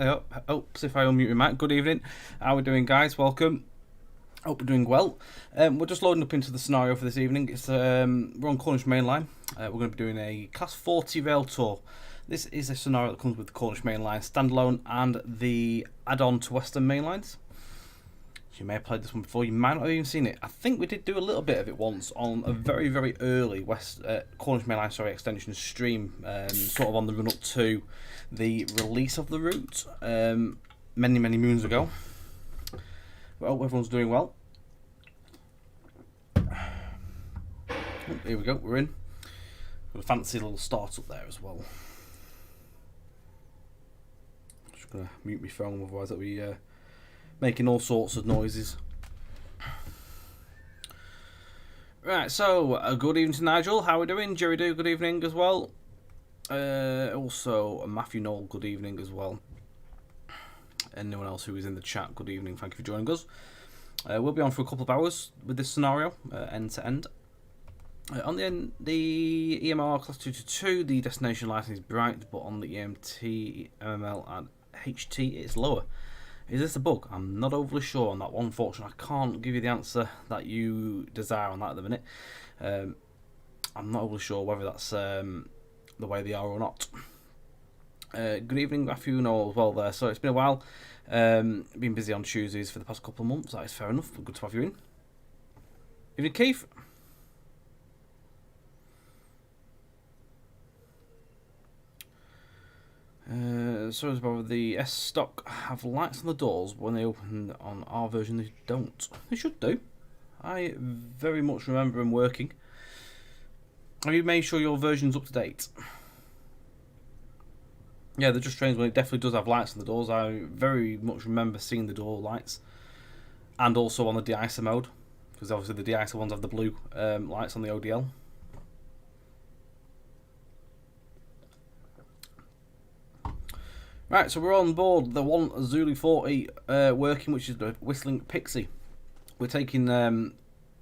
Oops, if I unmute your mic. Good evening. How are we doing, guys? Welcome. Hope we're doing well. We're just loading up into the scenario for this evening. It's we're on Cornish Main Line. We're going to be doing a Class 40 rail tour. This is a scenario that comes with the Cornish Main Line standalone and the add-on to Western Main Lines. You may have played this one before. You might not have even seen it. I think we did do a little bit of it once on a very, very early Cornish Main Line extension stream, sort of on the run up to the release of the route many, many moons ago. Well, everyone's doing well. Oh, here we go. We're in. Got a fancy little start up there as well. Just gonna mute my phone, otherwise I'll be making all sorts of noises. Right, so good evening to Nigel. How are we doing? Jerry Do, good evening as well. Also, Matthew Knoll, good evening as well. Anyone else who is in the chat, good evening. Thank you for joining us. We'll be on for a couple of hours with this scenario, end to end. On the EMR Class 222, the destination lighting is bright, but on the EMT, MML, and HT, it's lower. Is this a bug? I'm not overly sure on that one. Unfortunately, I can't give you the answer that you desire on that at the minute. I'm not overly sure whether that's the way they are or not. Good evening, Matthew Noel, as well there. So it's been a while. Been busy on Tuesdays for the past couple of months. That is fair enough. Good to have you in. Evening, Keith. Sorry about the S stock have lights on the doors, but when they open on our version they don't. They should do. I very much remember them working. Have you made sure your version's up to date? Yeah, they're just strange when it definitely does have lights on the doors. I very much remember seeing the door lights, and also on the de-icer mode, because obviously the de-icer ones have the blue lights on the ODL. Right, so we're on board the one Zulu 40 working, which is the Whistling Pixie. We're taking,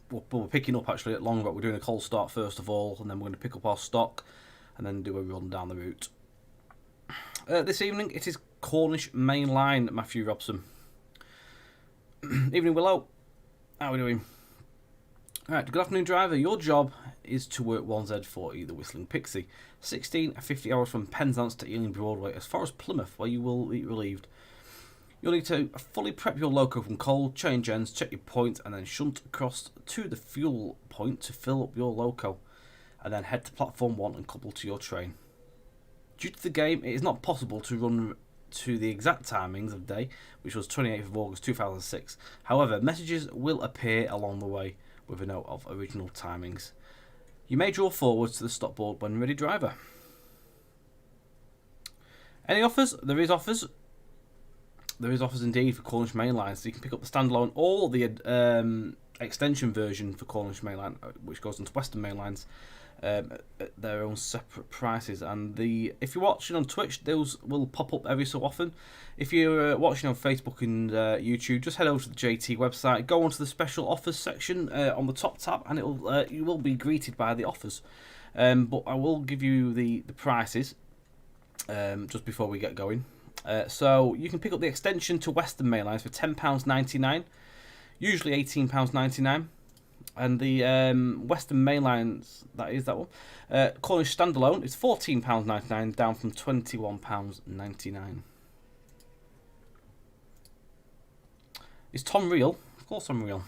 we're picking up actually at Long, but we're doing a cold start first of all, and then we're going to pick up our stock, and then do a run down the route. This evening it is Cornish Main Line, Matthew Robson. Evening, Willow. How are we doing? Alright, good afternoon, driver. Your job is to work 1Z40, the Whistling Pixie. 50 hours from Penzance to Ealing Broadway, as far as Plymouth, where you will be relieved. You'll need to fully prep your loco from cold, change ends, check your point, and then shunt across to the fuel point to fill up your loco, and then head to platform 1 and couple to your train. Due to the game, it is not possible to run to the exact timings of day, which was 28th of August 2006. However, messages will appear along the way with a note of original timings. You may draw forwards to the stop board when ready, driver. Any offers? There is offers. There is offers indeed for Cornish Main Line, so you can pick up the standalone or the extension version for Cornish Main Line, which goes into Western Main Lines, at their own separate prices. And if you're watching on Twitch, those will pop up every so often. If you're watching on Facebook and YouTube, just head over to the JT website, go onto the special offers section on the top tab, and you will be greeted by the offers. But I will give you the prices just before we get going. So you can pick up the extension to Western Main Lines for £10.99, usually £18.99. And the Western Main Lines, that one. Cornish Standalone is £14.99, down from £21.99. Is Tom real? Of course I'm real.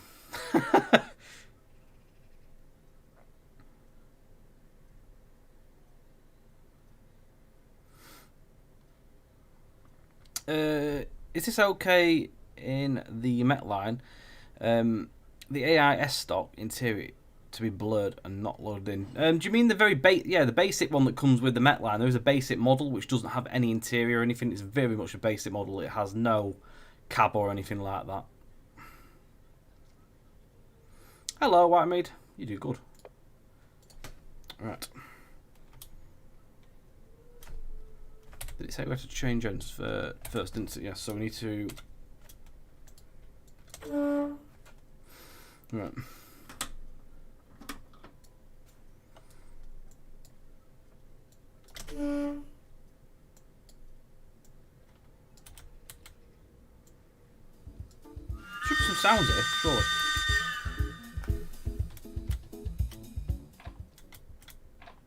Is this okay in the Met line? The AIS stock interior to be blurred and not loaded in. Do you mean the the basic one that comes with the Met line? There is a basic model which doesn't have any interior or anything. It's very much a basic model. It has no cab or anything like that. Hello, Whitemead. You do good. Right. Did it say we have to change ends first, didn't it? Yes, so we need to... Right. sounds here, surely.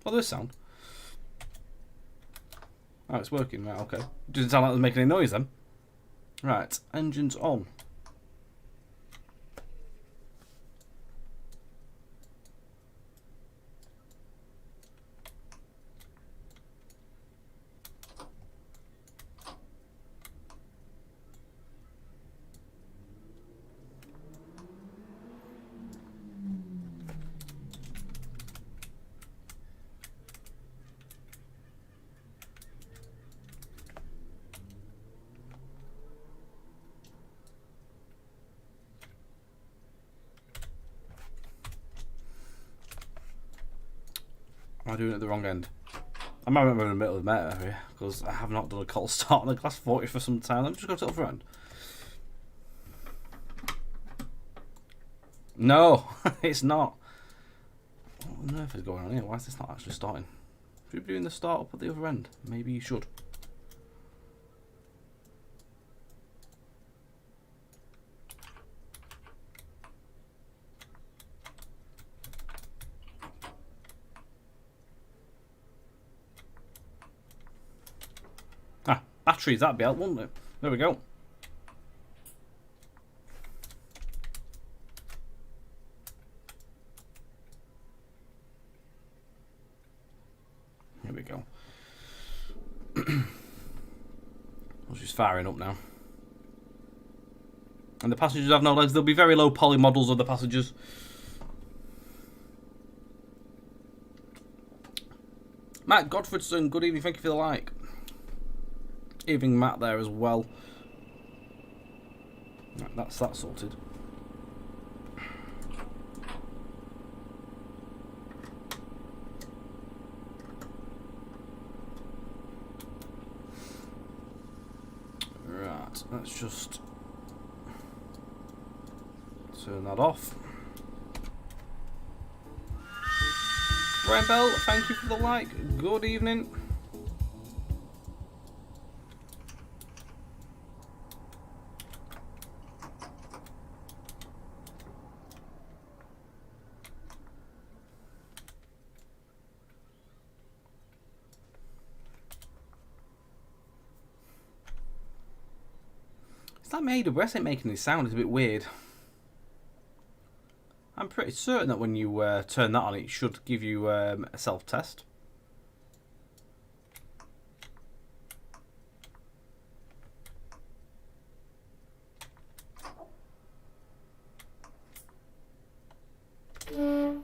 Oh, there is sound. Oh, it's working. Right, okay. Doesn't sound like it's making any noise then. Right, engines on. Am I doing it at the wrong end? I might remember in the middle of the meta here, because I have not done a cold start on the class 40 for some time. Let me just go to the other end. No, it's not. What on earth is going on here? Why is this not actually starting? Should we be doing the start up at the other end? Maybe you should. Ah, batteries, that'd be out, wouldn't it? There we go. Here we go. Well, she's firing up now. And the passengers have no legs. There'll be very low poly models of the passengers. Matt Godfredson, good evening. Thank you for the like. Evening, Matt, there as well. Right, that's that sorted. Right, let's just turn that off. Brian Bell, thank you for the like. Good evening. It's like my AWS ain't making any sound. It's a bit weird. I'm pretty certain that when you turn that on, it should give you a self-test. We'll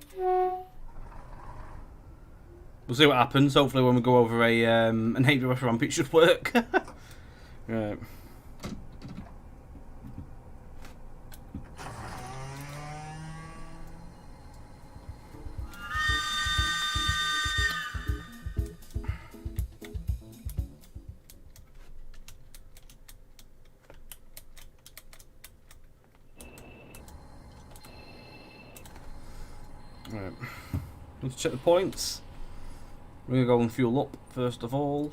see what happens. Hopefully when we go over an AWS ramp, it should work. Right. Right. Let's check the points. We're going to go and fuel up first of all.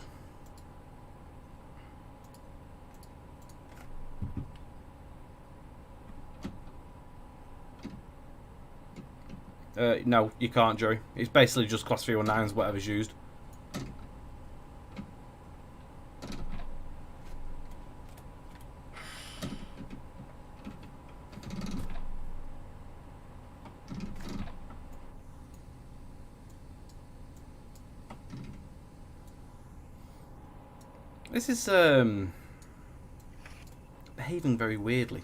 No, you can't, Jerry. It's basically just class 319s, whatever's used. This is behaving very weirdly.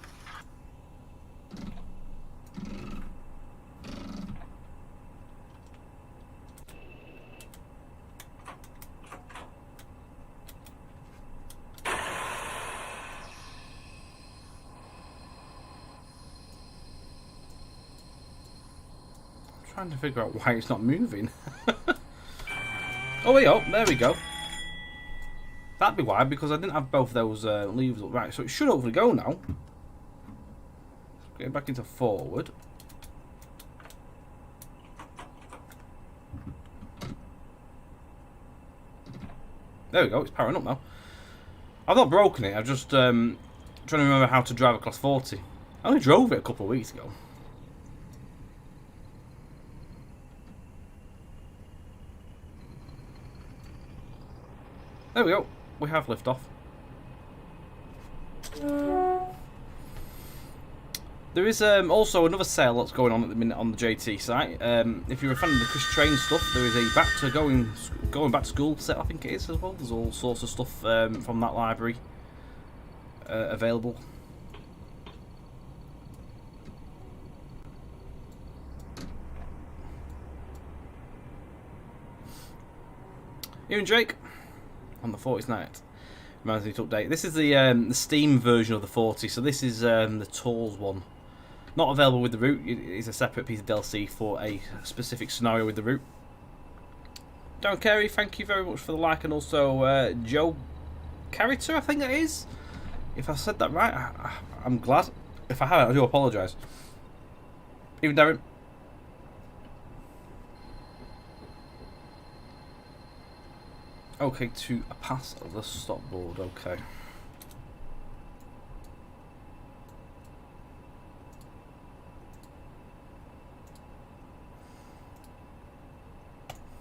I'm trying to figure out why it's not moving. Oh, there we go. That'd be why, because I didn't have both those levers up. Right, so it should hopefully go now. Getting back into forward. There we go, it's powering up now. I've not broken it, I've just trying to remember how to drive a class 40. I only drove it a couple of weeks ago. There we go. We have liftoff. There is also another sale that's going on at the minute on the JT site. If you're a fan of the Chris Train stuff, there is a going back to school set, I think it is as well. There's all sorts of stuff from that library available. Ian Drake on the 40s night. Reminds me to update. This is the Steam version of the 40, so this is the Tours one. Not available with the route. It is a separate piece of DLC for a specific scenario with the route. Don Kerry, thank you very much for the like, and also Joe Carritor, I think that is. If I said that right, I'm glad. If I haven't, I do apologise. Even Darren. Okay, to pass the stop board, okay.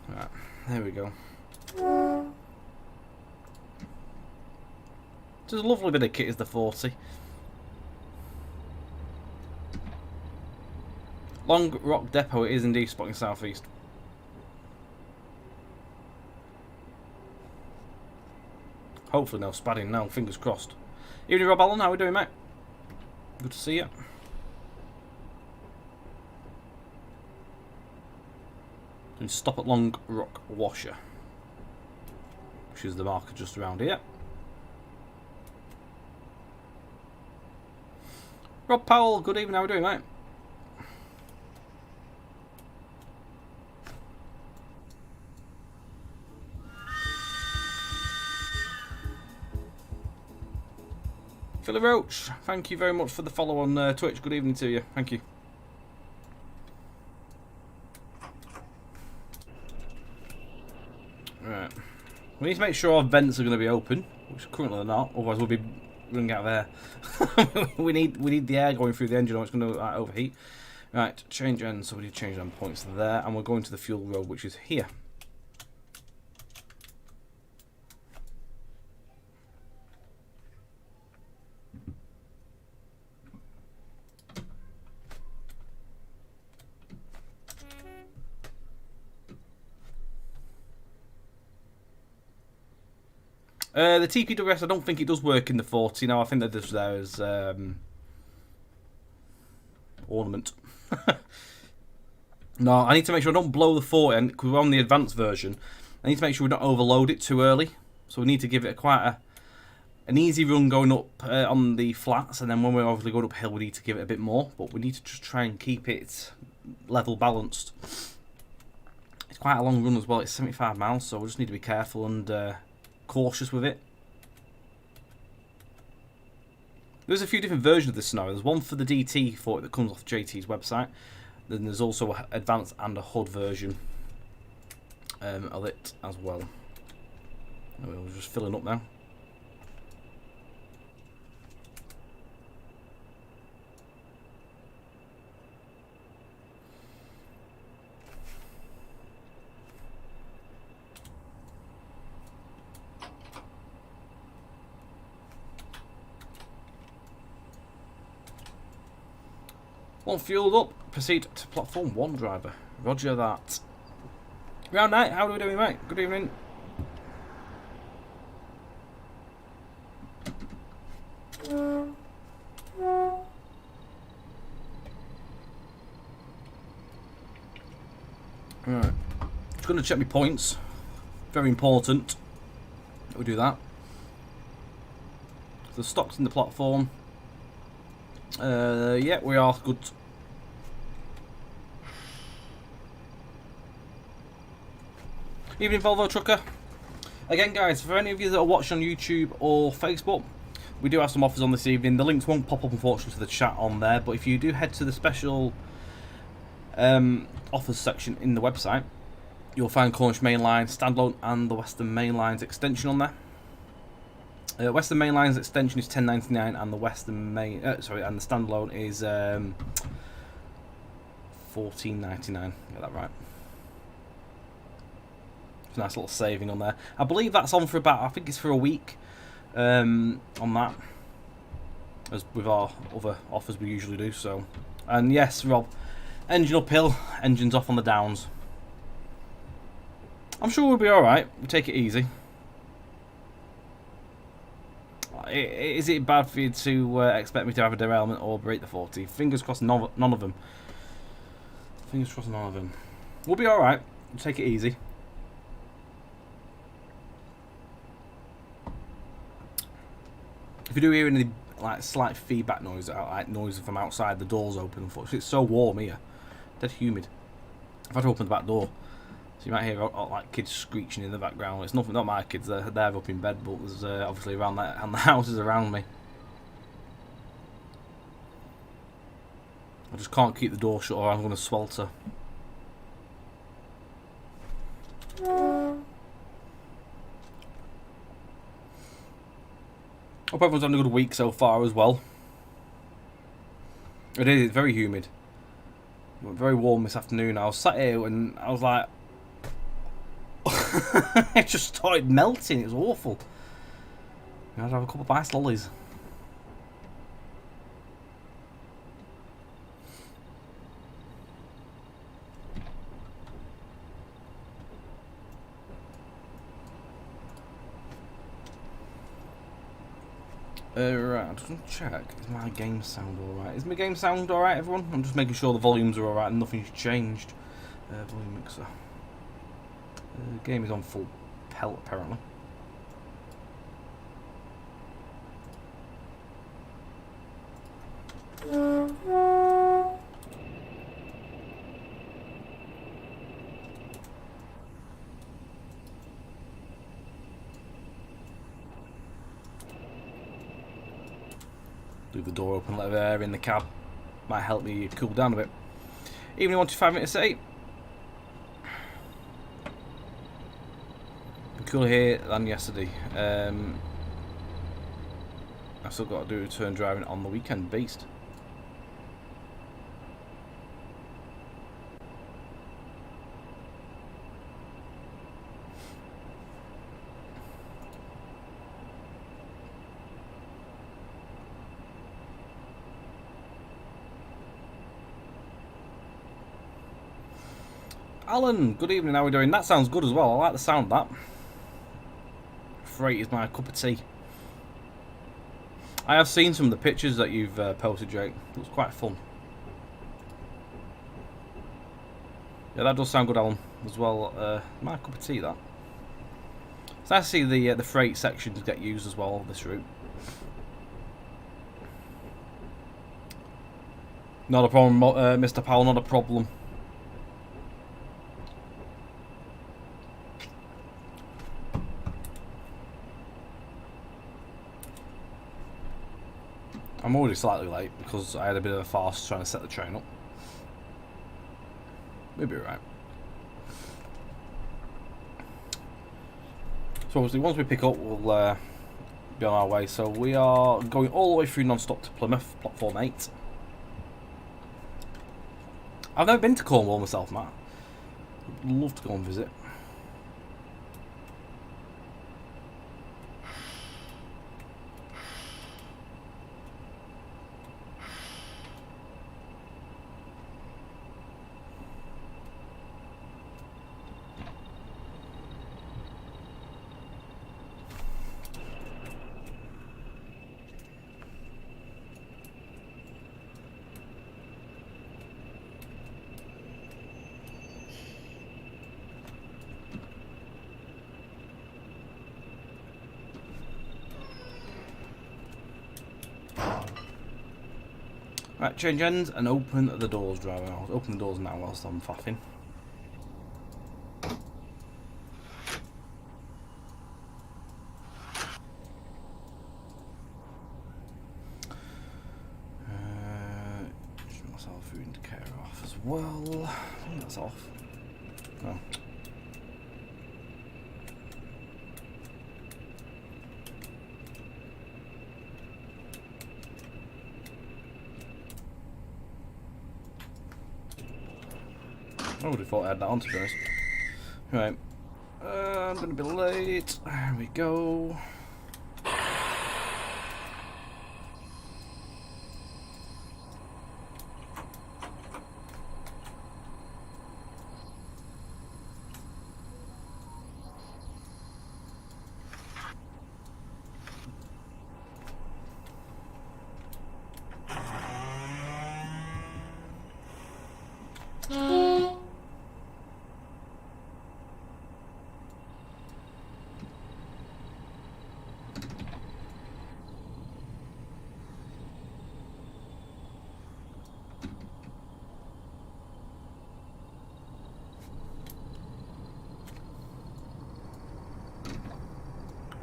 Right, there we go. Just a lovely bit of kit is the 40. Long Rock Depot, it is indeed spotting southeast. Hopefully no spadding now, fingers crossed. Evening Rob Allen, how are we doing, mate? Good to see you. And stop at Long Rock Washer, which is the marker just around here. Rob Powell, good evening, how are we doing, mate? Philly Roach, thank you very much for the follow on Twitch. Good evening to you. Thank you. Right. We need to make sure our vents are going to be open, which currently they're not. Otherwise, we'll be running out of air. we need the air going through the engine, or it's going to overheat. Right. Change ends. So we need to change end points there, and we're going to the fuel road, which is here. The TPWS, I don't think it does work in the 40. No, I think that there is ornament. No, I need to make sure I don't blow the 40, because we're on the advanced version. I need to make sure we don't overload it too early. So we need to give it an easy run going up on the flats, and then when we're obviously going uphill, we need to give it a bit more. But we need to just try and keep it level balanced. It's quite a long run as well. It's 75 miles, so we just need to be careful and cautious with it. There's a few different versions of this scenario. There's one for the DT for it that comes off JT's website. Then there's also an advanced and a HUD version of it as well. We're just filling up now. All fueled up, proceed to platform 1, driver. Roger that. Round night, how are we doing, mate? Good evening. Right. Just going to check my points. Very important that we do that. The stock's in the platform. Yeah, we are good. Evening, Volvo Trucker. Again, guys, for any of you that are watching on YouTube or Facebook, we do have some offers on this evening. The links won't pop up, unfortunately, to the chat on there, but if you do head to the special offers section in the website, you'll find Cornish Main Line, Standalone, and the Western Main Line's extension on there. Western Main Line's extension is £10.99, and the Western Main, and the standalone is £14.99. Get that right. It's a nice little saving on there. I believe that's on for about, I think it's for a week on that, as with our other offers we usually do. So, and yes, Rob, engine uphill, engines off on the downs. I'm sure we'll be alright. We'll take it easy. Is it bad for you to expect me to have a derailment or break the 40? Fingers crossed, none of them. Fingers crossed, none of them. We'll be alright. We'll take it easy. If you do hear any like slight feedback noise, like noise from outside, the door's open. Unfortunately, it's so warm here, dead humid. I've had to open the back door, so you might hear like kids screeching in the background. It's nothing, not my kids. They're up in bed, but there's obviously around that, and the houses around me. I just can't keep the door shut, or I'm going to swelter. Hope everyone's having a good week so far as well. It is, it's very humid. Very warm this afternoon. I was sat here and I was like... it just started melting. It was awful. I had to have a couple of ice lollies. Right, I'm just going to check. Is my game sound alright? Is my game sound alright, everyone? I'm just making sure the volumes are alright and nothing's changed. Volume mixer. The game is on full pelt, apparently. Leave the door open, let air in the cab. Might help me cool down a bit. Evening 1 to 5:08. Cooler here than yesterday. I've still got to do return driving on the weekend. Beast. Alan, good evening, how are we doing? That sounds good as well, I like the sound of that. Freight is my cup of tea. I have seen some of the pictures that you've posted, Jake. It looks quite fun. Yeah, that does sound good, Alan, as well. My cup of tea, that. It's nice to see the freight sections get used as well on this route. Not a problem, Mr. Powell, not a problem. I'm already slightly late because I had a bit of a farce trying to set the train up. We'll be alright. So obviously once we pick up we'll be on our way. So we are going all the way through non-stop to Plymouth, platform 8. I've never been to Cornwall myself, Matt. I'd love to go and visit. Right, change ends and open the doors, driver. I'll open the doors now whilst I'm faffing. Should myself food indicator off as well. I think that's off. No. I would have thought I had that on, to be honest. Right. I'm going to be late. There we go.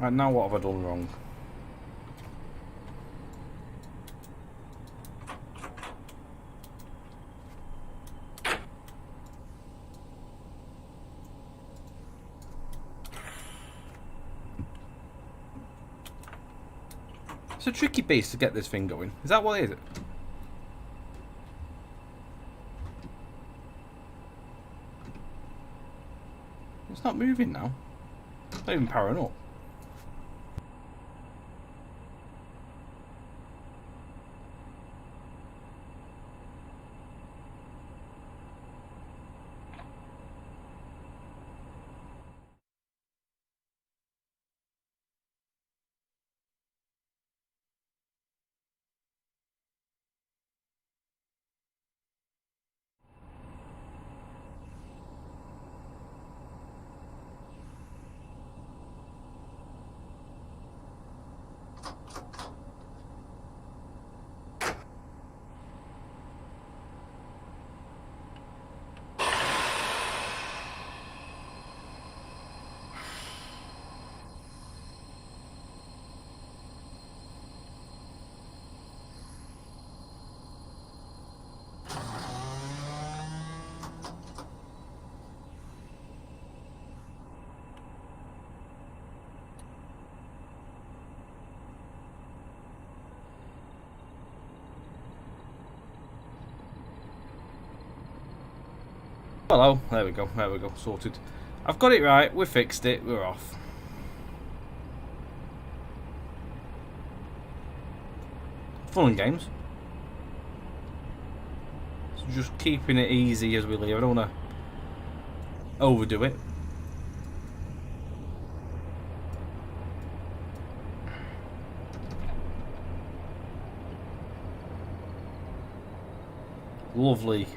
Right, now what have I done wrong? It's a tricky base to get this thing going. Is that what it is? It's not moving now. It's not even powering up. Hello, there we go, sorted. I've got it right, we fixed it, we're off. Fun and games. So just keeping it easy as we leave, I don't want to overdo it. Lovely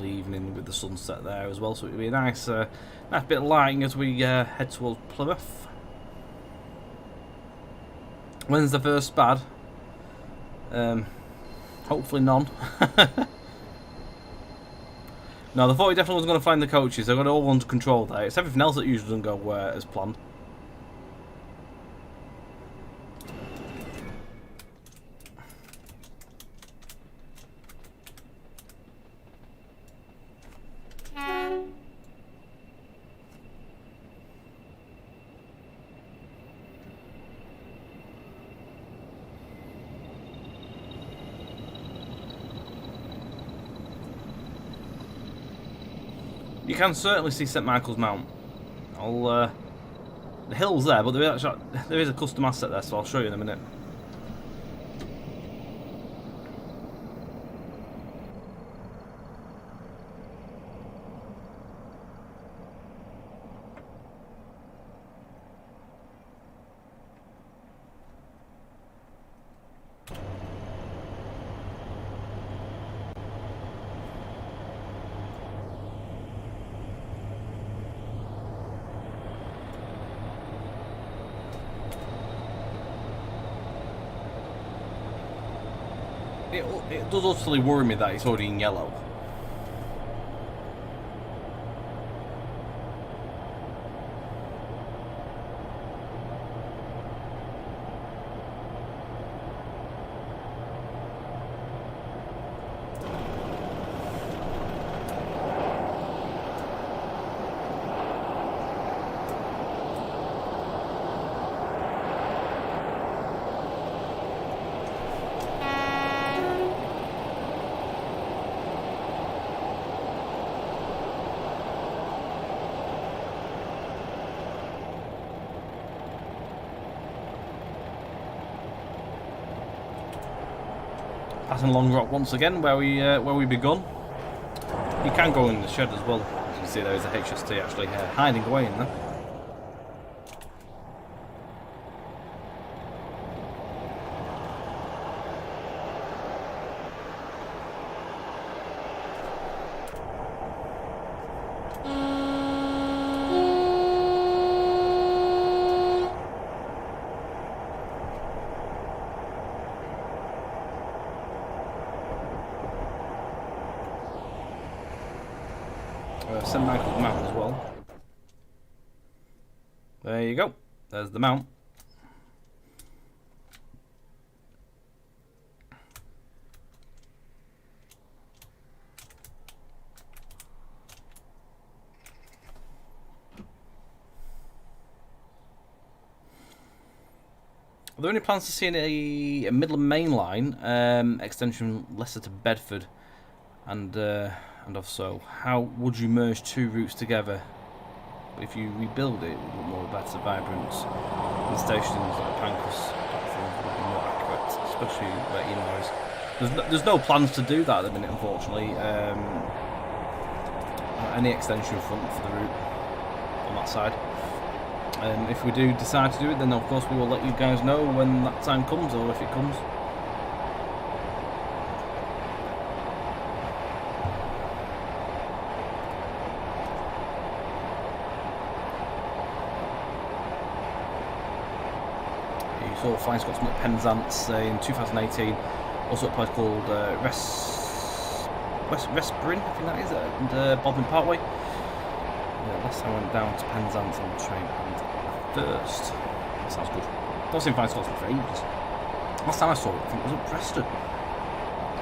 evening with the sunset there as well, so it'll be a nice nice bit of lighting as we head towards Plymouth. When's the first bad? Hopefully none. No, I thought he definitely was going to find the coaches. I got it all under control there. It's everything else that usually doesn't go as planned. You can certainly see St Michael's Mount. The hill's there, but there is a custom asset there, so I'll show you in a minute. It does utterly worry me that it's already in yellow. Passing along Rock once again, where we begun. You can go in the shed as well. As you can see, there is a HST actually hiding away in there. St Michael's Mount as well. There you go. There's the mount. Are there any plans to see a Midland Main Line extension Leicester to Bedford? And if so, how would you merge two routes together? If you rebuild it, would look more better, vibrant, and stations like Pancras platforms would be more accurate, especially where Eno is. There's no plans to do that at the minute, unfortunately. Any extension front for the route on that side. If we do decide to do it, then of course we will let you guys know when that time comes, or if it comes. You saw Flying Scotsman at Penzance in 2018, also at a place called Westbury, I think that is, and Bodmin Parkway. Yeah, last time I went down to Penzance on the train and thirst. That sounds good. Not seen Flying Scotsman for ages. Last time I saw it, I think it was at Preston.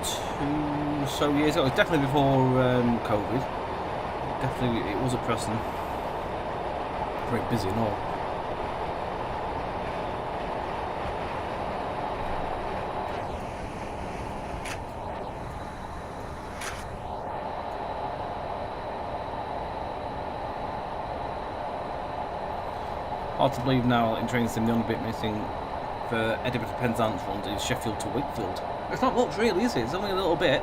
2 or so years ago. It was definitely before COVID. Definitely, it was at Preston. Very busy and all. Hard to believe now in training sim the only bit missing for Edinburgh to Penzance runs is Sheffield to Wakefield. It's not much really, is it? It's only a little bit.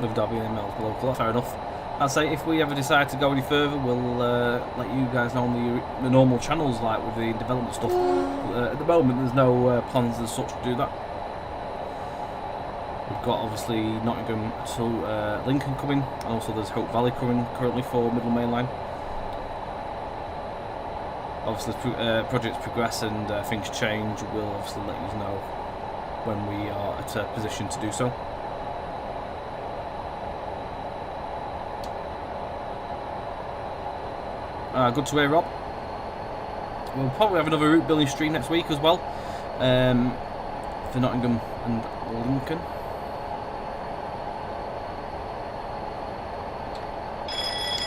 With Derby and Mel's local, fair enough. I'd say if we ever decide to go any further, we'll let you guys know on the normal channels, like with the development stuff. At the moment, there's no plans as such to do that. We've got obviously Nottingham to Lincoln coming, and also there's Hope Valley coming currently for Midland Main Line. Obviously, as projects progress and things change, we'll obviously let you know when we are at a position to do so. Good to hear, Rob. We'll probably have another route building stream next week as well, for Nottingham and Lincoln.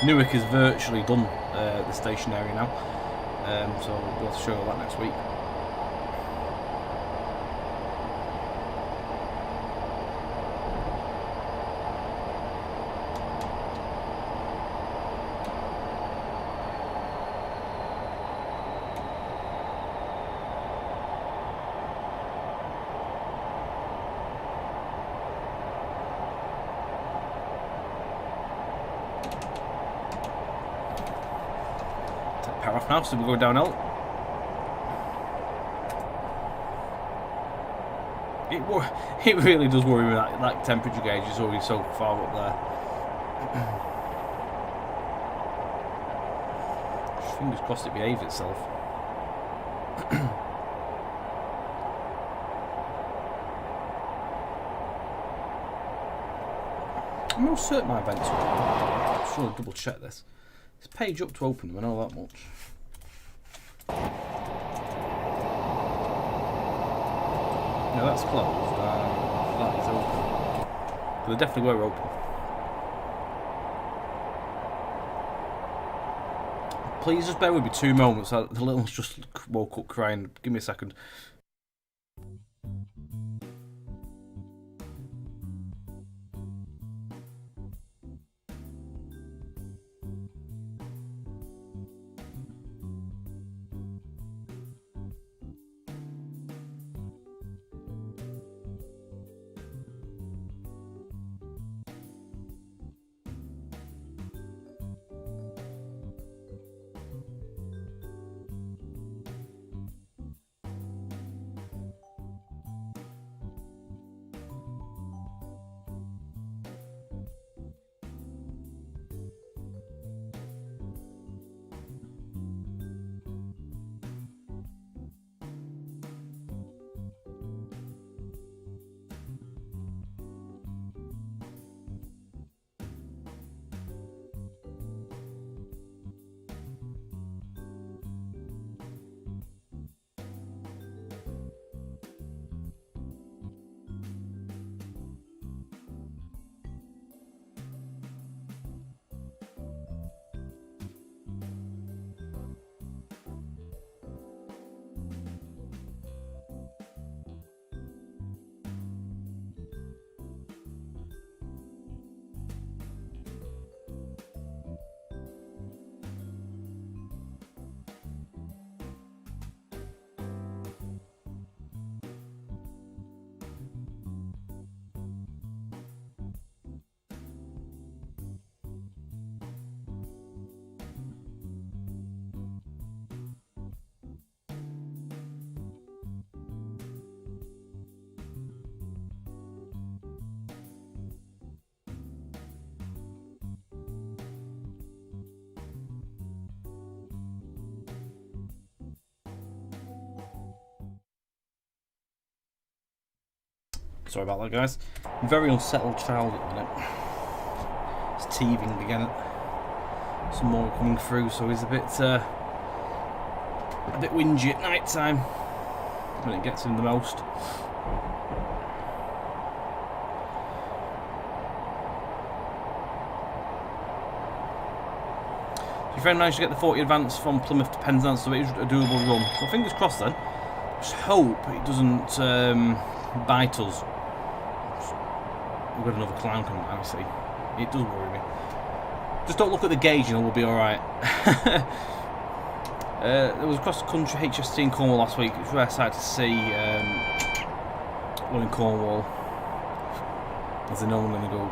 Newark is virtually done, the station area now, so we'll show you that next week. Power off now, so we'll go downhill. It really does worry me that temperature gauge is already so far up there. Fingers crossed it behaves itself. I'm not certain my events are. I'm just want to double check this. It's page up to open them, I know that much. No, that's closed. That is open. But they definitely were open. Please just bear with me 2 moments. The little one's just woke up crying. Give me a second. Sorry about that, guys. Very unsettled child at the minute. It's teething again. Some more coming through, so he's a bit whingy at night time when it gets him the most. Your friend managed to get the 40 advance from Plymouth to Penzance, so it is a doable run. So fingers crossed then. Just hope it doesn't bite us. We've got another clown coming out, see. It does worry me. Just don't look at the gauge and we'll be alright. There was a cross-country HST in Cornwall last week. It's a rare sight to see one in Cornwall. As they know I'm going to go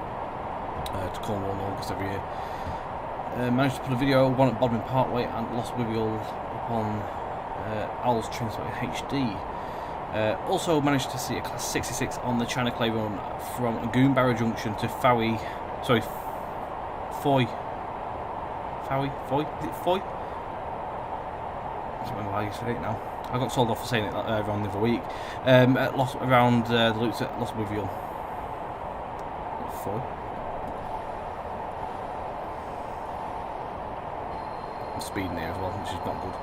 to Cornwall in August every year. Managed to put a video, one at Bodmin Parkway and Lost Wivial upon Owl's Trainspot in HD. Also managed to see a Class 66 on the China Clay run from Goonbarrow Junction to Foy? Is it Foy? I don't remember how you say it now. I got told off for saying it around the other week. Around the loops at Lost Wivial. Foy? I'm speeding there as well, which is not good.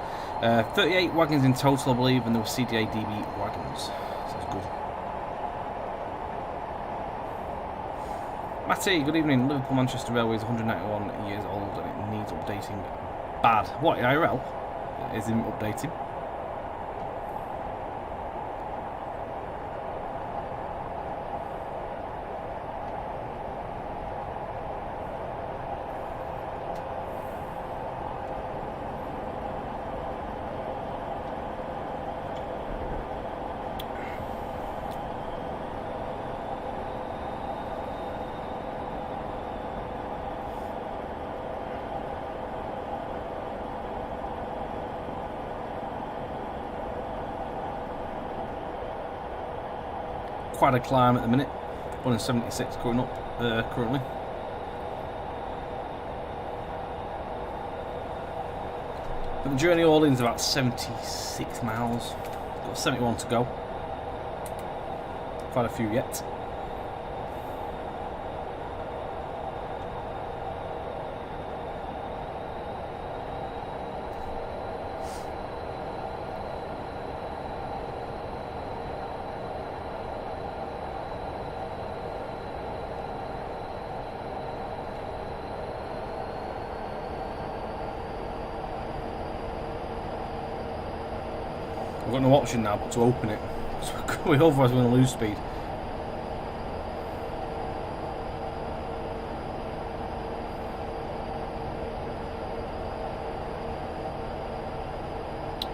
38 wagons in total, I believe, and there were CDA DB wagons. So that's good. Matty, good evening. Liverpool Manchester Railway is 191 years old and it needs updating bad. What, IRL? Is him updating? Quite a climb at the minute. 176 going up currently. But the journey all in is about 76 miles. Got 71 to go. Quite a few yet. I've got no option now but to open it. So otherwise we're going to lose speed.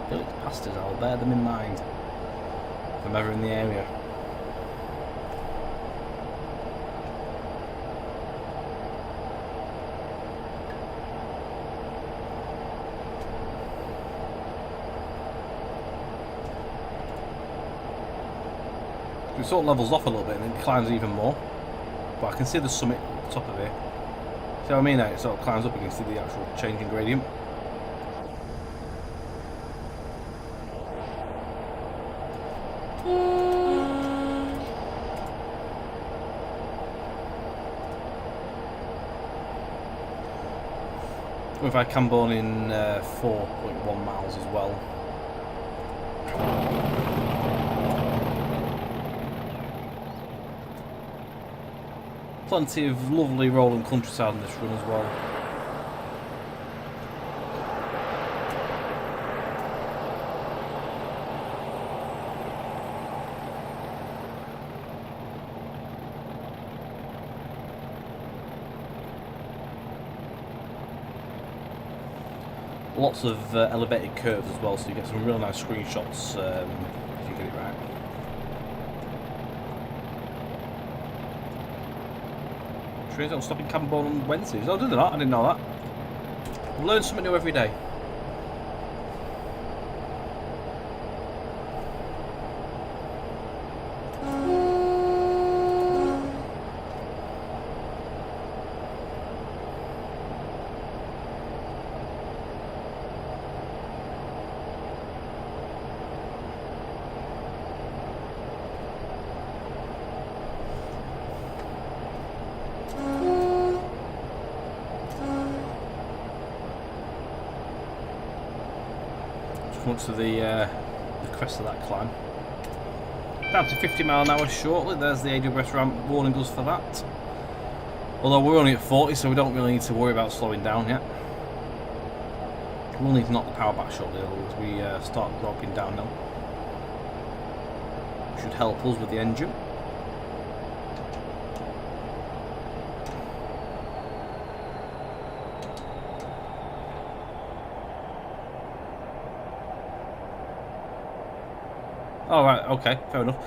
Built pastors, I'll bear them in mind if I'm ever in the area. It sort of levels off a little bit and then climbs even more. But I can see the summit at the top of it. See what I mean now? It sort of climbs up and you can see the actual change in gradient. We've had Camborne in 4.1 miles as well. Plenty of lovely rolling countryside on this run as well. Lots of elevated curves as well, so you get some really nice screenshots if you get it right. Trains don't stop in Camborne on Wednesdays. Oh, do they not? I didn't know that. We'll learn something new every day. come up to the crest of that climb. Down to 50 mile an hour shortly. There's the AWS ramp warning us for that. Although we're only at 40, so we don't really need to worry about slowing down yet. We'll need to knock the power back shortly as we start dropping down now. Should help us with the engine. Oh, right, okay, fair enough.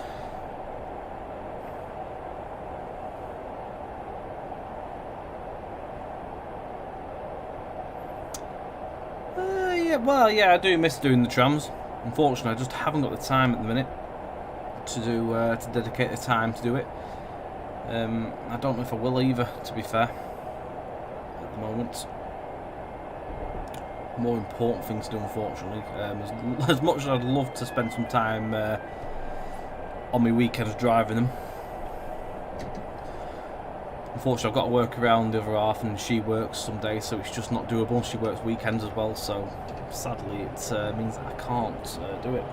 Yeah, I do miss doing the trams. Unfortunately, I just haven't got the time at the minute to dedicate the time to do it. I don't know if I will either, to be fair, at the moment. More important things to do, unfortunately. As much as I'd love to spend some time on my weekends driving them, unfortunately I've got to work around the other half, and she works some days, so it's just not doable. She works weekends as well, so sadly it means that I can't do it.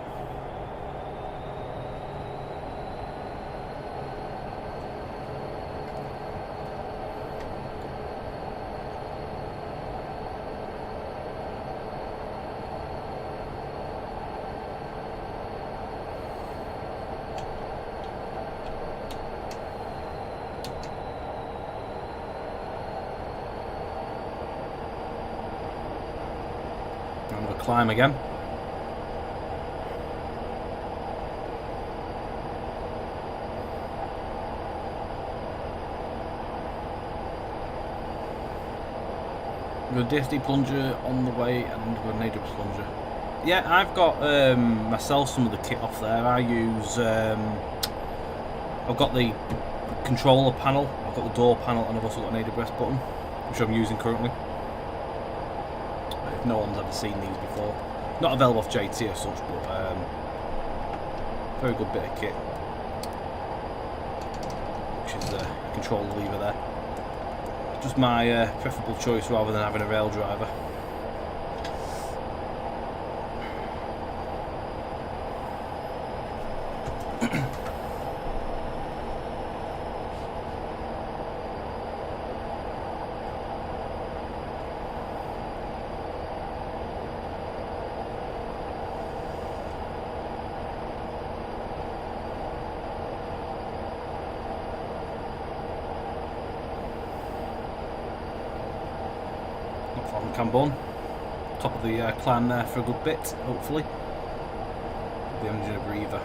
I'm going to climb again. I'm going to DSD plunger on the way, and I'm going to native plunger. Yeah, I've got myself some of the kit off there. I use I've got the controller panel, I've got the door panel, and I've also got an AWS button, which I'm using currently. If no one's ever seen these before, not available off JT or such, but very good bit of kit, which is the controller lever there. Just my preferable choice rather than having a rail driver. Camborne, top of the climb there for a good bit, hopefully. The engine a breather.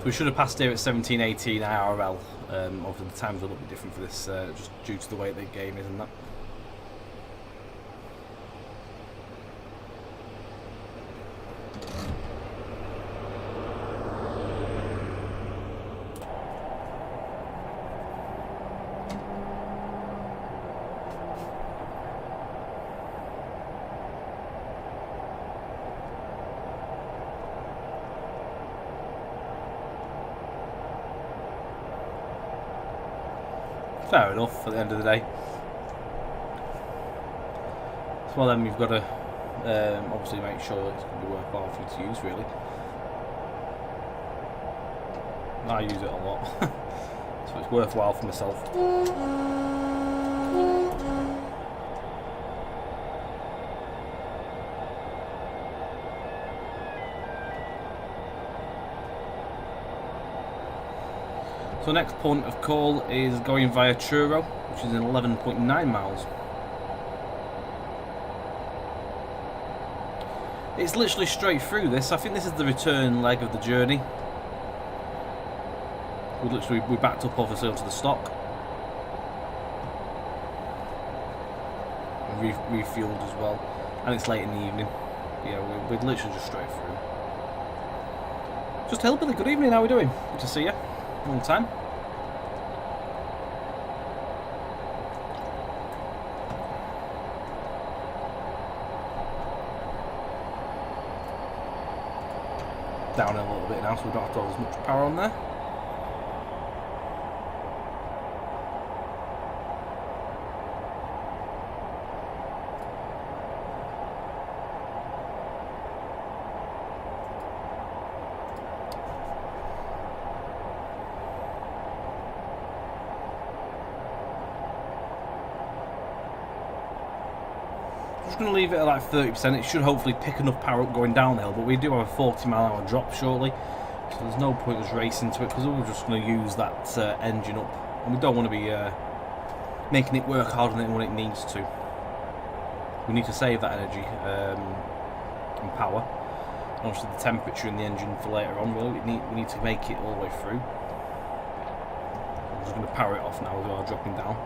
So we should have passed here at 17:18 IRL. Obviously the time's a little bit different for this, just due to the way the game is and that. Fair enough at the end of the day. So then we've got to obviously make sure it's going to be worthwhile for you to use, really. I use it a lot, so it's worthwhile for myself. So next point of call is going via Truro, which is in 11.9 miles. It's literally straight through this. I think this is the return leg of the journey. We backed up obviously onto the stock. And refueled as well. And it's late in the evening. Yeah, we're literally just straight through. Just Hillbilly, good evening, how are we doing? Good to see you. Long time. Down a little bit now, so we don't have to have as much power on there. Just going to leave it at like 30%. It should hopefully pick enough power up going down the hill, but we do have a 40-mile-an-hour drop shortly, so there's no point us racing to it because we're just going to use that engine up, and we don't want to be making it work harder than what it needs to. We need to save that energy and power. And obviously the temperature in the engine for later on, we need to make it all the way through. I'm just going to power it off now as we are dropping down.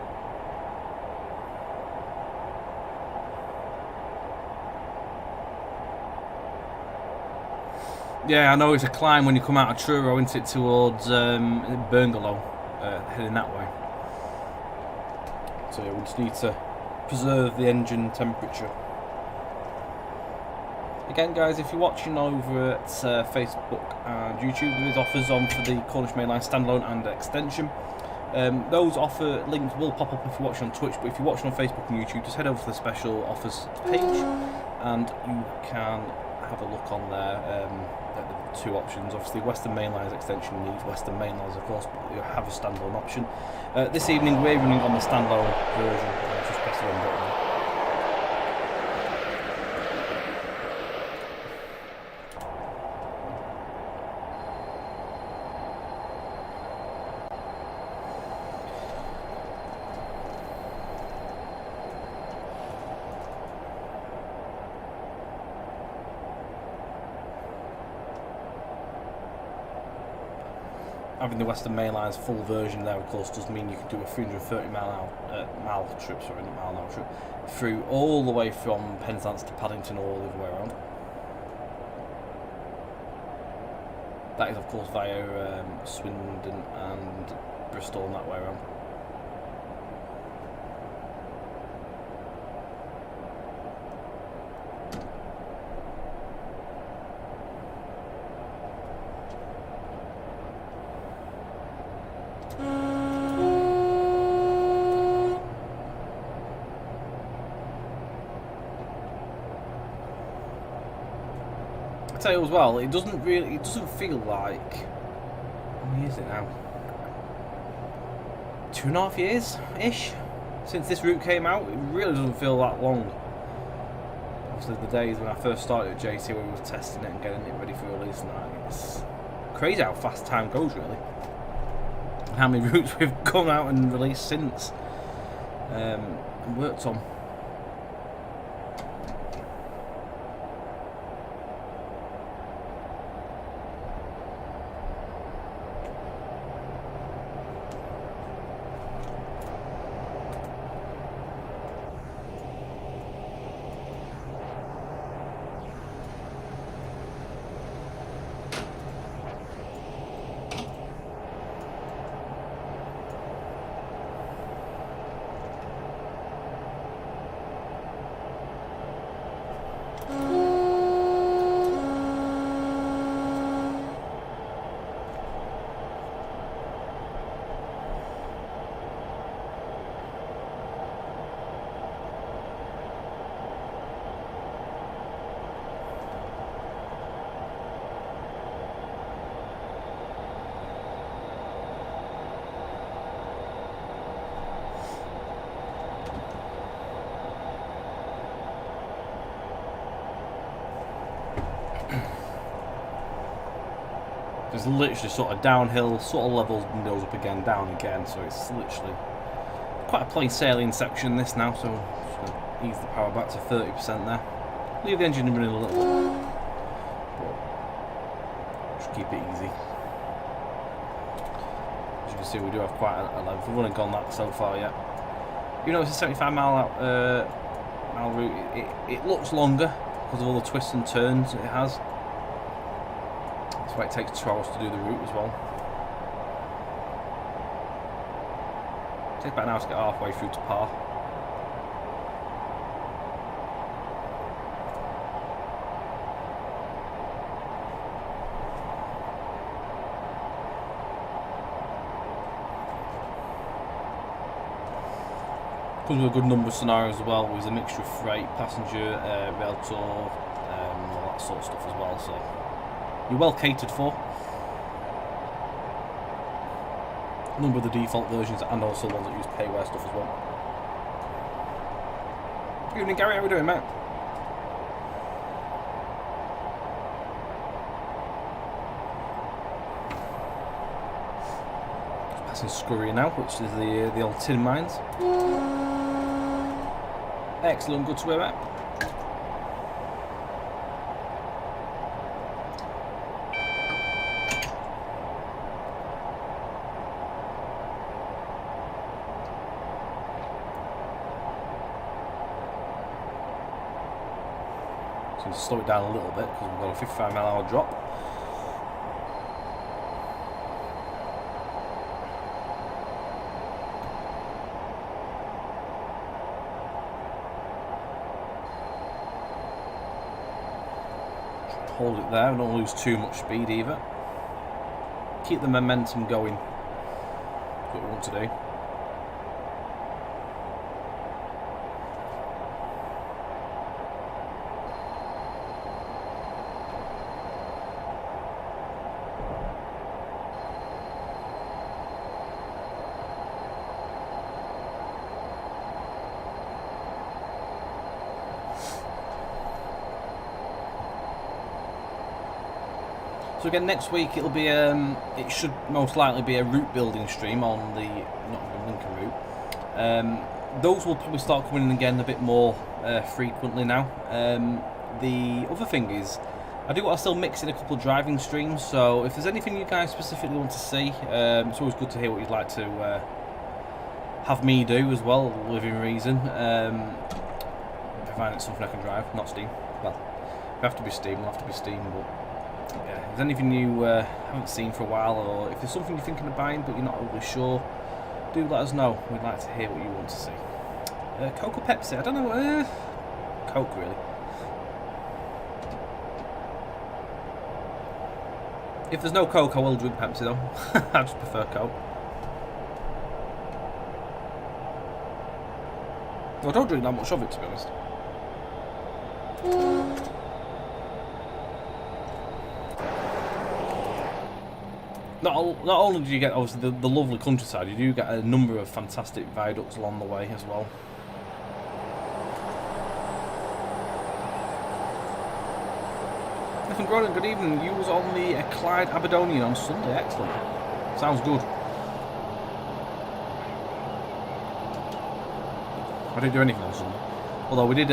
Yeah, I know it's a climb when you come out of Truro, isn't it, towards Bungalow, heading that way. So yeah, we just need to preserve the engine temperature. Again, guys, if you're watching over at Facebook and YouTube, there is offers on for the Cornish Mainline standalone and extension. Those offer links will pop up if you're watching on Twitch, but if you're watching on Facebook and YouTube, just head over to the special offers page and you can have a look on there. The two options, obviously Western Mainline's extension needs Western Mainlines of course, but you have a standalone option. This evening we're running on the standalone version. Just press the one button. Having the Western Mainline's full version there, of course, does mean you can do a 330-mile trip, sorry, not mile-an-hour trip, through all the way from Penzance to Paddington, all the way around. That is, of course, via Swindon and Bristol and that way around. I tell you as well, it doesn't feel like, how many years is it now? 2.5 years-ish since this route came out. It really doesn't feel that long. Obviously the days when I first started at JT where we were testing it and getting it ready for release and that, it's crazy how fast time goes really. And how many routes we've come out and released since and worked on. It's literally sort of downhill, sort of levels and goes up again, down again. So it's literally quite a plain sailing section this now. So I'm just going to ease the power back to 30% there. Leave the engine running a little bit, but just keep it easy. As you can see, we do have quite a length. We haven't gone that so far yet. You know, it's a 75 mile route. It looks longer because of all the twists and turns it has. That's why it takes 2 hours to do the route as well. It takes about an hour to get halfway through to par. Comes with a good number of scenarios as well. There's a mixture of freight, passenger, rail tour, all that sort of stuff as well. So you're well catered for. A number of the default versions and also ones that use payware stuff as well. Good evening, Gary. How are we doing, mate? Just passing Scurry now, which is the old tin mines. Excellent, good swim, mate. So slow it down a little bit because we've got a 55 mile an hour drop. Hold it there, don't lose too much speed either. Keep the momentum going. That's what we want to do. So again, next week it'll be it should most likely be a route building stream on the Nottingham route. Those will probably start coming in again a bit more frequently now. The other thing is, I do want to still mix in a couple of driving streams. So if there's anything you guys specifically want to see, it's always good to hear what you'd like to have me do as well, within reason. Providing it's something I can drive, not Steam. Well, if it have to be Steam, it'll have to be Steam, but yeah, if there's anything you haven't seen for a while, or if there's something you're thinking of buying but you're not really sure, do let us know. We'd like to hear what you want to see. Coke or Pepsi? I don't know. Coke, really. If there's no Coke, I will drink Pepsi though. I just prefer Coke. I don't drink that much of it, to be honest. Not only do you get obviously the lovely countryside, you do get a number of fantastic viaducts along the way as well. Nathan Groden, good evening. You was on the Clyde Aberdonian on Sunday. Excellent. Sounds good. I didn't do anything on Sunday. Although we did,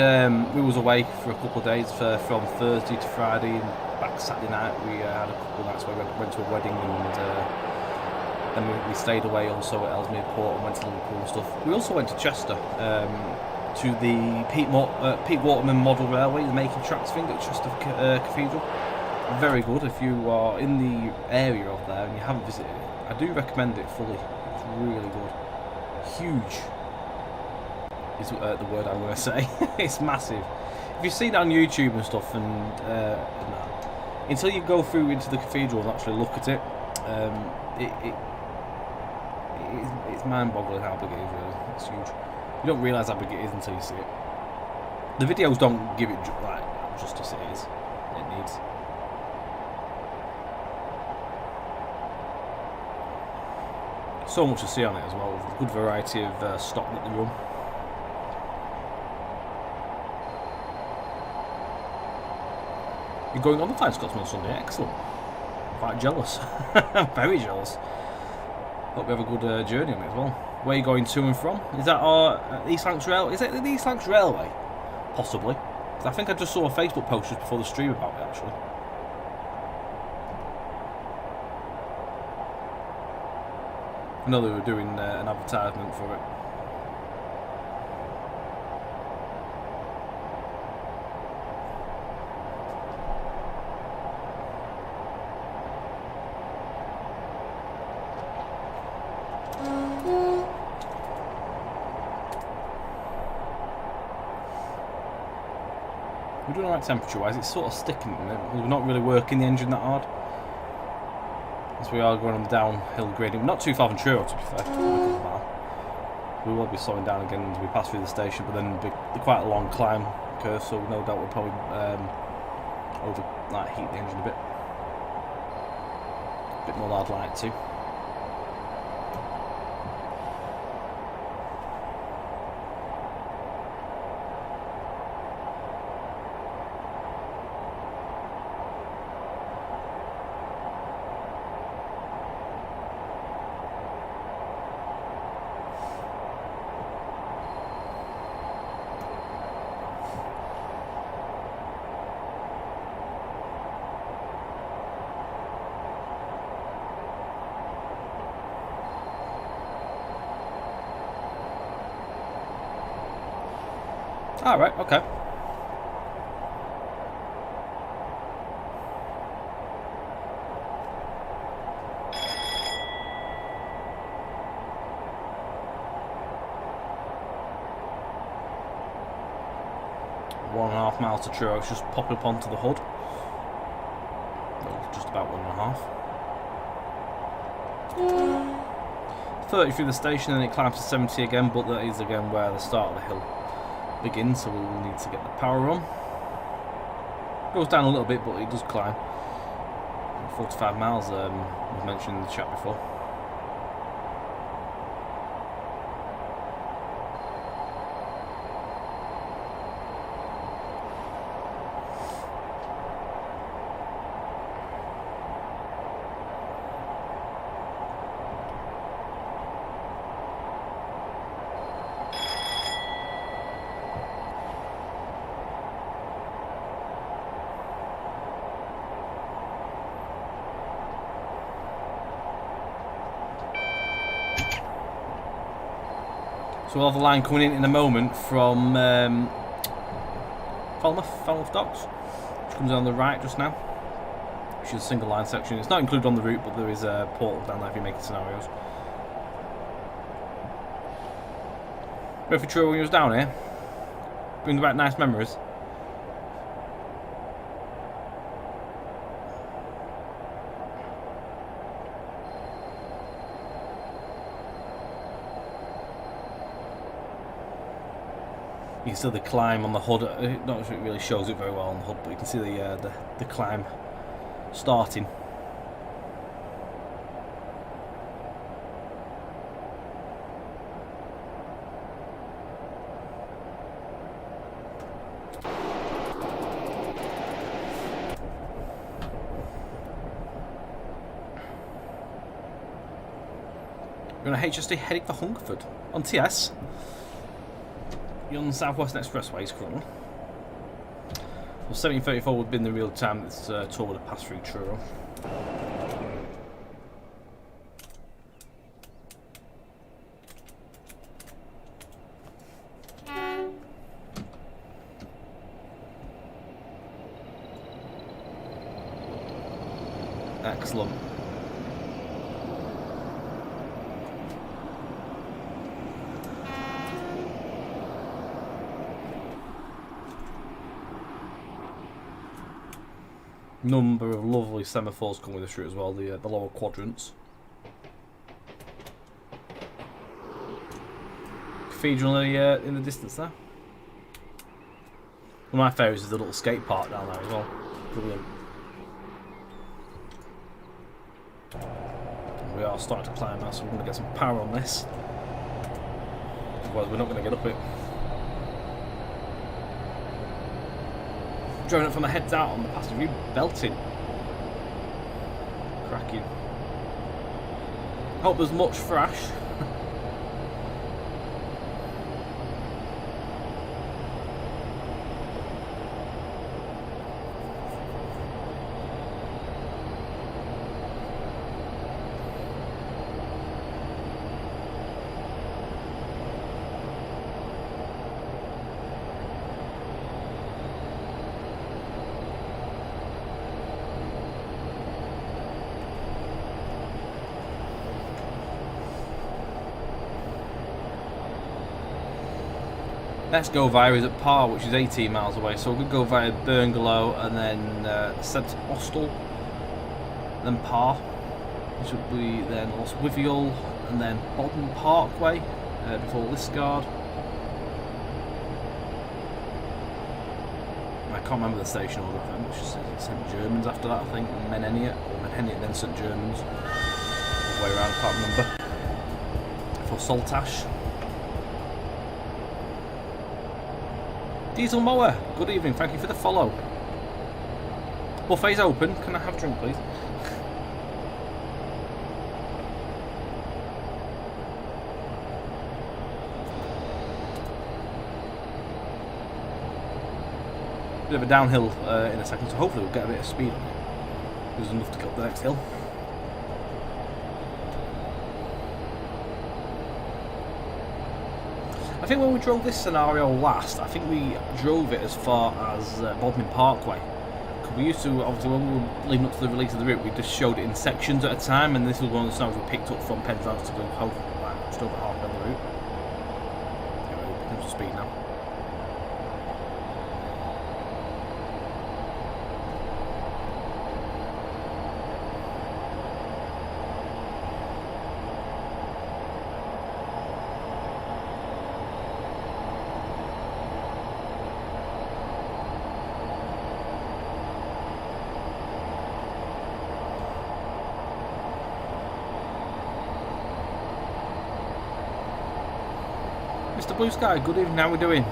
we was away for a couple of days from Thursday to Friday, and back Saturday night we had a couple of nights where we went to a wedding, and then we stayed away also at Ellesmere Port and went to Liverpool and stuff. We also went to Chester to the Pete Waterman Model Railway, the making tracks thing at Chester Cathedral. Very good. If you are in the area of there and you haven't visited it, I do recommend it fully. It's really good. Huge is the word I'm going to say. It's massive. If you've seen it on YouTube and stuff, and until you go through into the cathedral and actually look at it, it's mind-boggling how big it is. Really, it's huge. You don't realise how big it is until you see it. The videos don't give it like justice it is. It needs. So much to see on it as well. A good variety of stock that they run. You're going on the Fine Scotsman on Sunday, excellent. quite jealous. Very jealous. Hope we have a good journey on it as well. Where are you going to and from? Is that our East Lancs Railway? Is it the East Lancs Railway? Possibly. Because I think I just saw a Facebook post just before the stream about it, actually. I know they were doing an advertisement for it. We're doing alright temperature wise, it's sort of sticking at the minute. We're not really working the engine that hard. As we are going on the downhill gradient. We're not too far from Truro, to be fair. We will be slowing down again as we pass through the station, but then it'll be quite a long climb curve, so no doubt we'll probably heat the engine a bit more than I'd like to. Alright, okay. One and a half miles to Truro, it's just popping up onto the hood. Well, just about 1.5. 30 through the station and it climbs to 70 again, but that is again where the start of the hill begins, so we'll need to get the power on. Goes down a little bit, but it does climb. 45 miles, was mentioned in the chat before. So we'll have a line coming in a moment from Falmouth Docks, which comes on the right just now, which is a single line section. It's not included on the route, but there is a portal down there if you're making scenarios. Ready for Truro when you was down here? Bring back nice memories. You can see the climb on the hood. Not sure it really shows it very well on the hood, but you can see the climb starting. We're on a HSD heading for Hungerford on TS. You're on the South Western Expressways currently. Well, 1734 would have been the real time this tour would have passed through Truro. Excellent. Number of lovely semaphores come with this route as well, the lower quadrants. Cathedral in the distance there. One of my favourites is the little skate park down there as well. Brilliant. We are starting to climb now, so we're going to get some power on this. Otherwise we're not going to get up it. Driving it from the heads out on the passenger view, belting. Cracking. Hope there's much thrash. Let's go via is at Par, which is 18 miles away, so we could go via Bungalow and then St Austell, then Par, which would be then Lostwithiel, and then Bodden Parkway before Liskeard. I can't remember the station order of them, which is St Germans after that, I think, and Meneniat, or Meneniat then St Germans, all the way around, I can't remember. For Saltash. Diesel Mower, good evening, thank you for the follow. Buffet's open, can I have a drink please? Bit of a downhill in a second, so hopefully we'll get a bit of speed on it. There's enough to get up the next hill. I think when we drove this scenario last, I think we drove it as far as Bodmin Parkway. We used to, obviously, when we were leading up to the release of the route, we just showed it in sections at a time, and this was one of the scenarios we picked up from Penzance to go home, like, just over half on the route. Anyway, we're picking up some speed now. Mr. Blue Sky, good evening, how are we doing?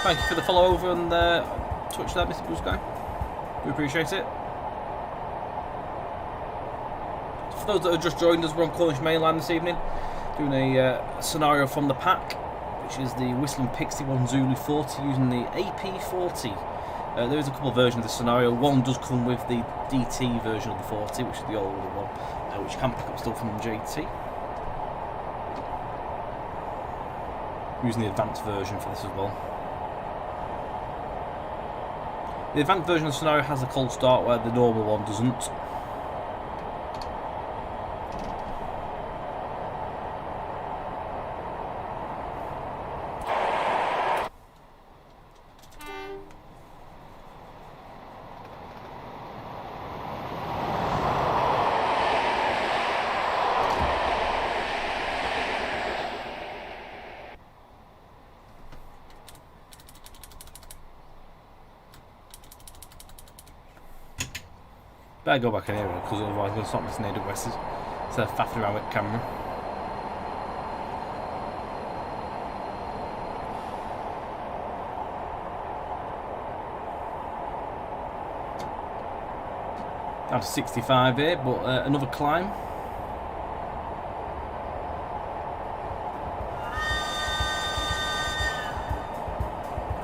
Thank you for the follow over on Twitch there, Mr. Blue Sky. We appreciate it. For those that have just joined us, we're on Cornish mainland this evening, doing a scenario from the pack, which is the Whistling Pixie 1 Zulu 40 using the AP40. There is a couple of versions of this scenario. One does come with the DT version of the 40, which is the older one, which you can pick up still from JT. Using the advanced version for this as well. The advanced version of the scenario has a cold start where the normal one doesn't. Better go back in here because otherwise I'm going to stop missing AWS's instead of faffing around with the camera. Down to 65 here, but another climb.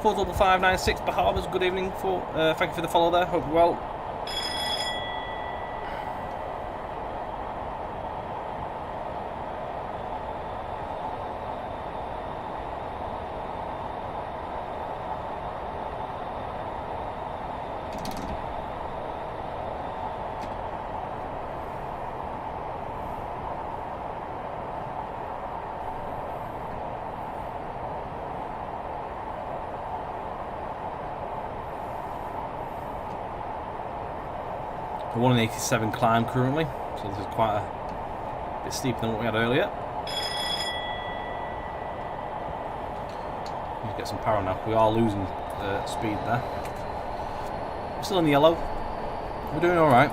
Four 596 Bahamas, good evening. Thank you for the follow there, hope you're well. A 187 climb currently, so this is quite a bit steeper than what we had earlier. You get get some power now. We are losing speed there. We're still in the yellow. We're doing alright.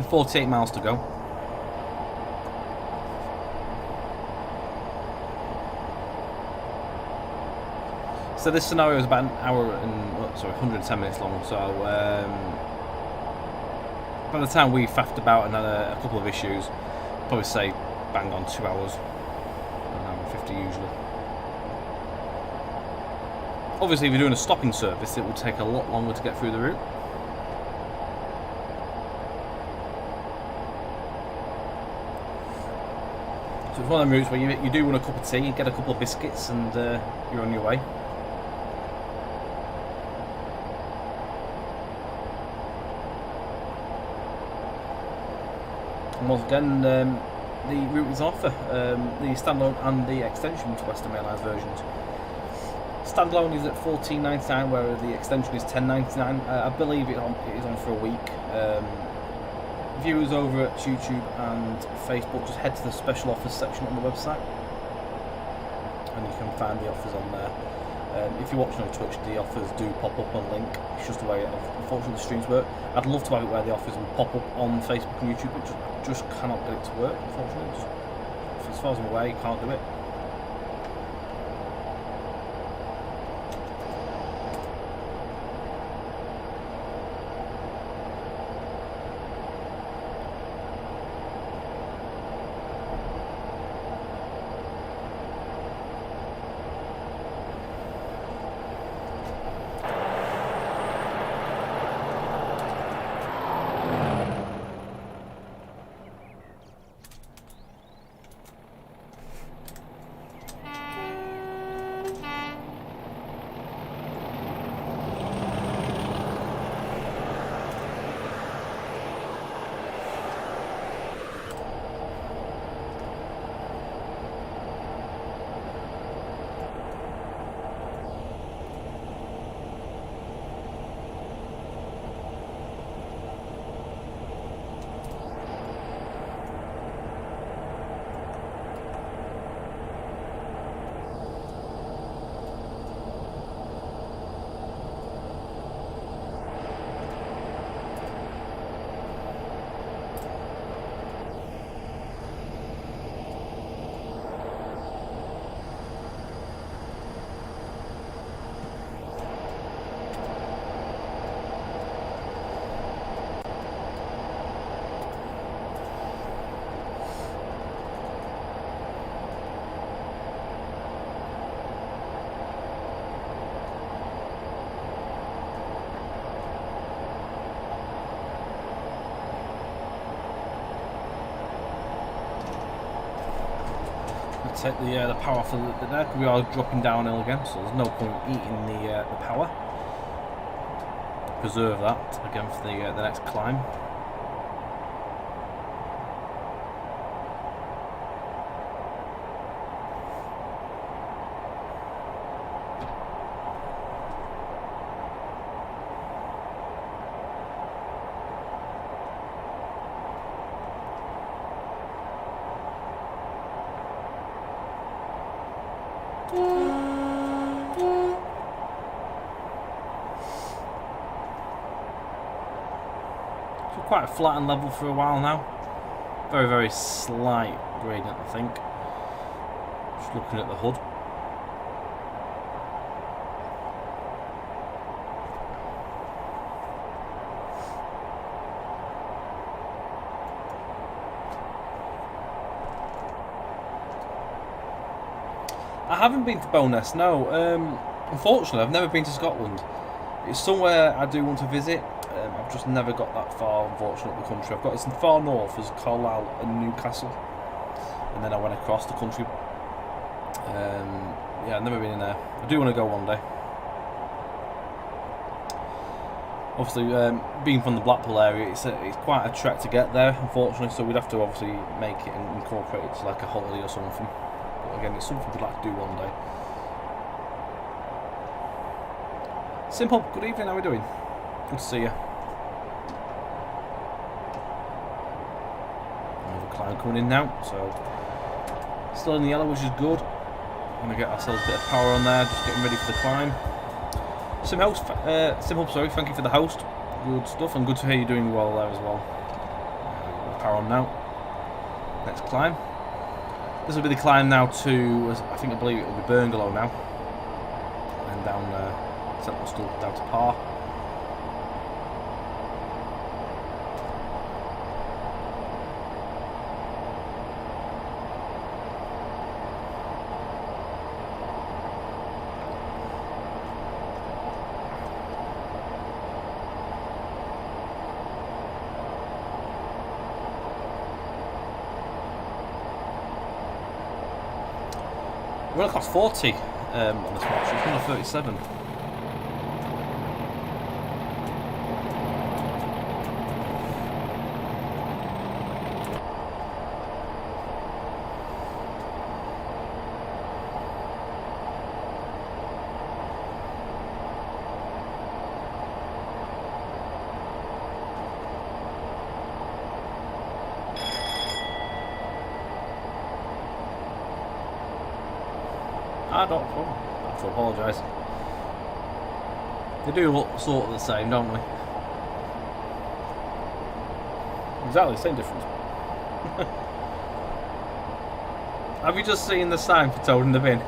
48 miles to go. So this scenario is about an hour and 110 minutes long. So by the time we faffed about a couple of issues, probably say bang on 2 hours, an hour and 50 usually. Obviously, if you're doing a stopping service, it will take a lot longer to get through the route. So it's one of them routes where you do want a cup of tea, you get a couple of biscuits, and you're on your way. And once again, the route is offer the standalone and the extension to Western Main Line versions. Standalone is at $14.99, whereas the extension is $10.99. I believe it is on for a week. Viewers over at YouTube and Facebook, just head to the special offers section on the website, and you can find the offers on there. If you're watching on Twitch, the offers do pop up on link. It's just the way, unfortunately, the streams work. I'd love to have it where the offers will pop up on Facebook and YouTube, but just cannot get it to work, unfortunately. As far as I'm aware, you can't do it. Take the power off a little bit there, because we are dropping downhill again, so there's no point eating the power. Preserve that again for the next climb. Quite flat and level for a while now. Very, very slight gradient, I think. Just looking at the hood. I haven't been to Bowness, no. Unfortunately, I've never been to Scotland. It's somewhere I do want to visit. I've just never got that far, unfortunately, up the country. I've got as far north as Carlisle and Newcastle, and then I went across the country. Yeah, I've never been in there. I do want to go one day. Obviously, being from the Blackpool area, it's quite a trek to get there, unfortunately, so we'd have to obviously make it and incorporate it to like a holiday or something. But again, it's something we'd like to do one day. Simple, good evening, how are we doing? Good to see you. Another climb coming in now, so still in the yellow, which is good. Gonna get ourselves a bit of power on there, just getting ready for the climb. Simple, sorry, thank you for the host. Good stuff, and good to hear you doing well there as well. Power on now. Next climb. This will be the climb now to, I believe it will be Bungalow now. And down St Austell down to Par. We're only cost 40 on this watch, it's only 37. I don't have to apologise. They do look sort of the same, don't they? Exactly the same difference. Have you just seen the sign for Toad in the Bin?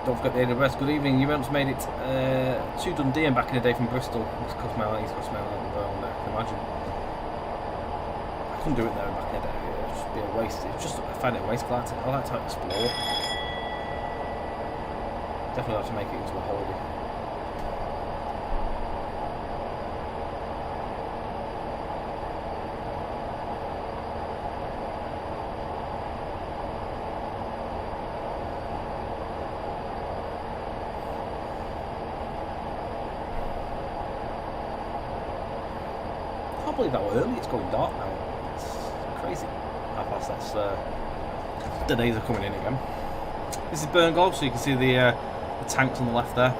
Don't forget the AWS. Good evening. You once made it to Dundee and back in the day from Bristol. It's cost me a lot. I can imagine. I couldn't do it there back in the day. It would just be a waste. It's just, I find it a waste. I like to explore. Definitely have to make it into a holiday. I can't believe how early it's going dark now. It's crazy how fast the days are coming in again. This is Bungalow, so you can see the tanks on the left there.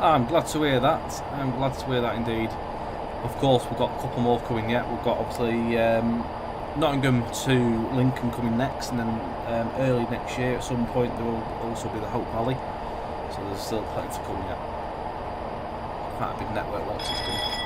I'm glad to hear that. I'm glad to hear that indeed. Of course, we've got a couple more coming yet. We've got obviously Nottingham to Lincoln coming next, and then early next year at some point there will also be the Hope Valley. So there's still plenty to come yet. Quite a big network once it's done.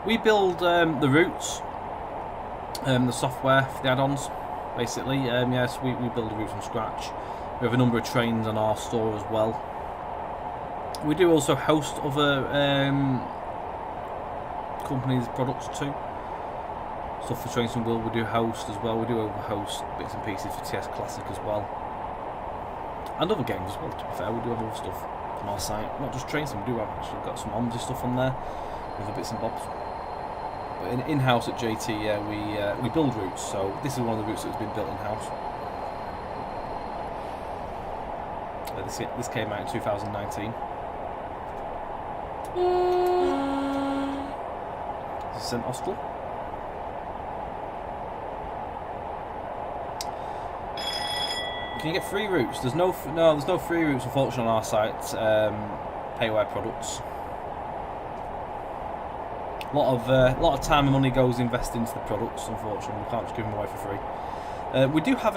We build the routes, the software for the add-ons, basically. Yes, we build the routes from scratch. We have a number of trains on our store as well. We do also host other companies' products too. Stuff for Trains and Will we do host as well. We do host bits and pieces for TS Classic as well. And other games as well, to be fair. We do have other stuff on our site. Not just Trains, we do have actually got some Omzi stuff on there. Other bits and bobs. But in-house at JT, we build routes, so this is one of the routes that's been built in-house. This came out in 2019. This is St Austell. Can you get free routes? There's no free routes, unfortunately, on our site. Payware products. A lot of time and money goes invested into the products. Unfortunately, we can't just give them away for free. We do have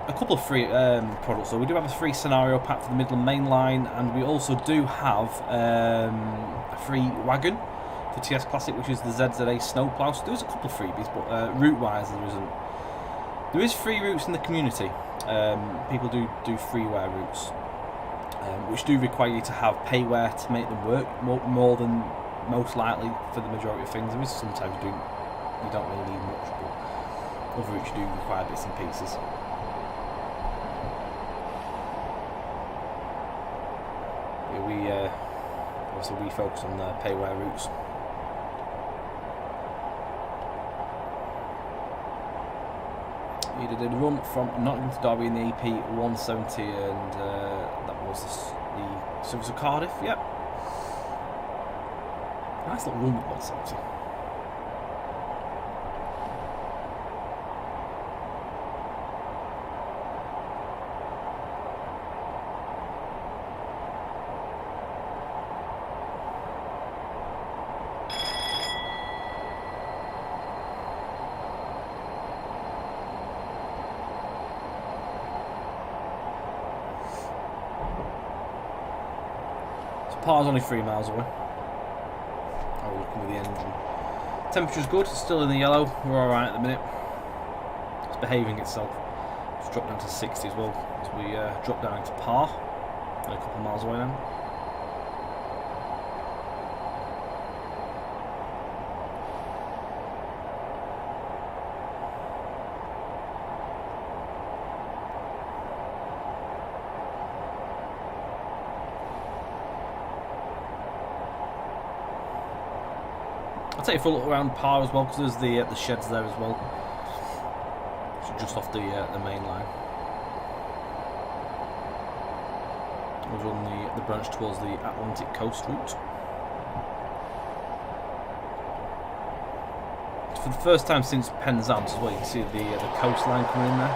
a couple of free products. So we do have a free scenario pack for the Midland Main Line, and we also do have a free wagon for TS Classic, which is the ZZA Snowplow. So there's a couple of freebies, but route-wise there isn't. There is free routes in the community. People do freeware routes, which do require you to have payware to make them work more than most likely for the majority of things. There is sometimes you don't really need much, but other routes do require bits and pieces. Yeah, we focus on the payware routes. He did a run from Nottingham to Derby in the EP 170, and that was the Service of Cardiff. Yep, nice little run with 170. Par's only 3 miles away. Oh, we're looking with the engine. Temperature's good, it's still in the yellow. We're alright at the minute. It's behaving itself. It's dropped down to 60 as well. So we drop down into Par. A couple of miles away now. I'll take you for a look around Par as well, because there's the sheds there as well. So just off the main line. We're on the branch towards the Atlantic coast route. For the first time since Penzance as well, you can see the coastline coming in there.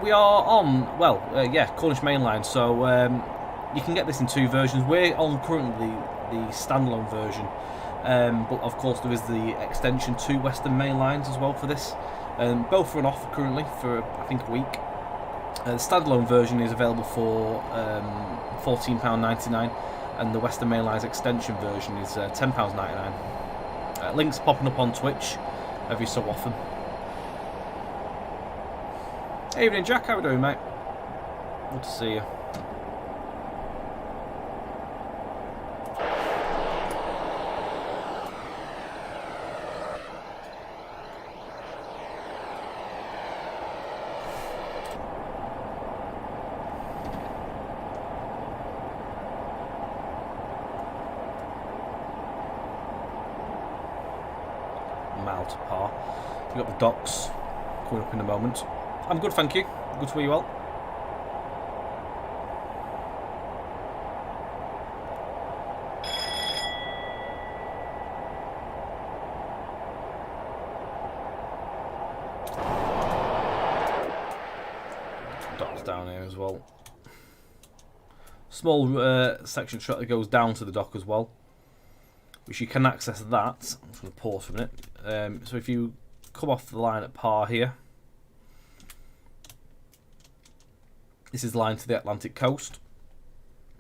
We are on, Cornish Main Line, so you can get this in 2 versions. We're on currently the standalone version, but of course there is the extension to Western Main Lines as well for this. Both are on offer currently for, I think, a week. The standalone version is available for £14.99, and the Western Main Lines extension version is £10.99. Links popping up on Twitch every so often. Evening, Jack. How are we doing, mate? Good to see you. Mile to Par. We've got the docks coming up in a moment. I'm good, thank you. Good to hear you all. Docks down here as well. Small section track that goes down to the dock as well, which you can access that. I'm just going to pause for a minute. So if you come off the line at Par here, this is the line to the Atlantic coast.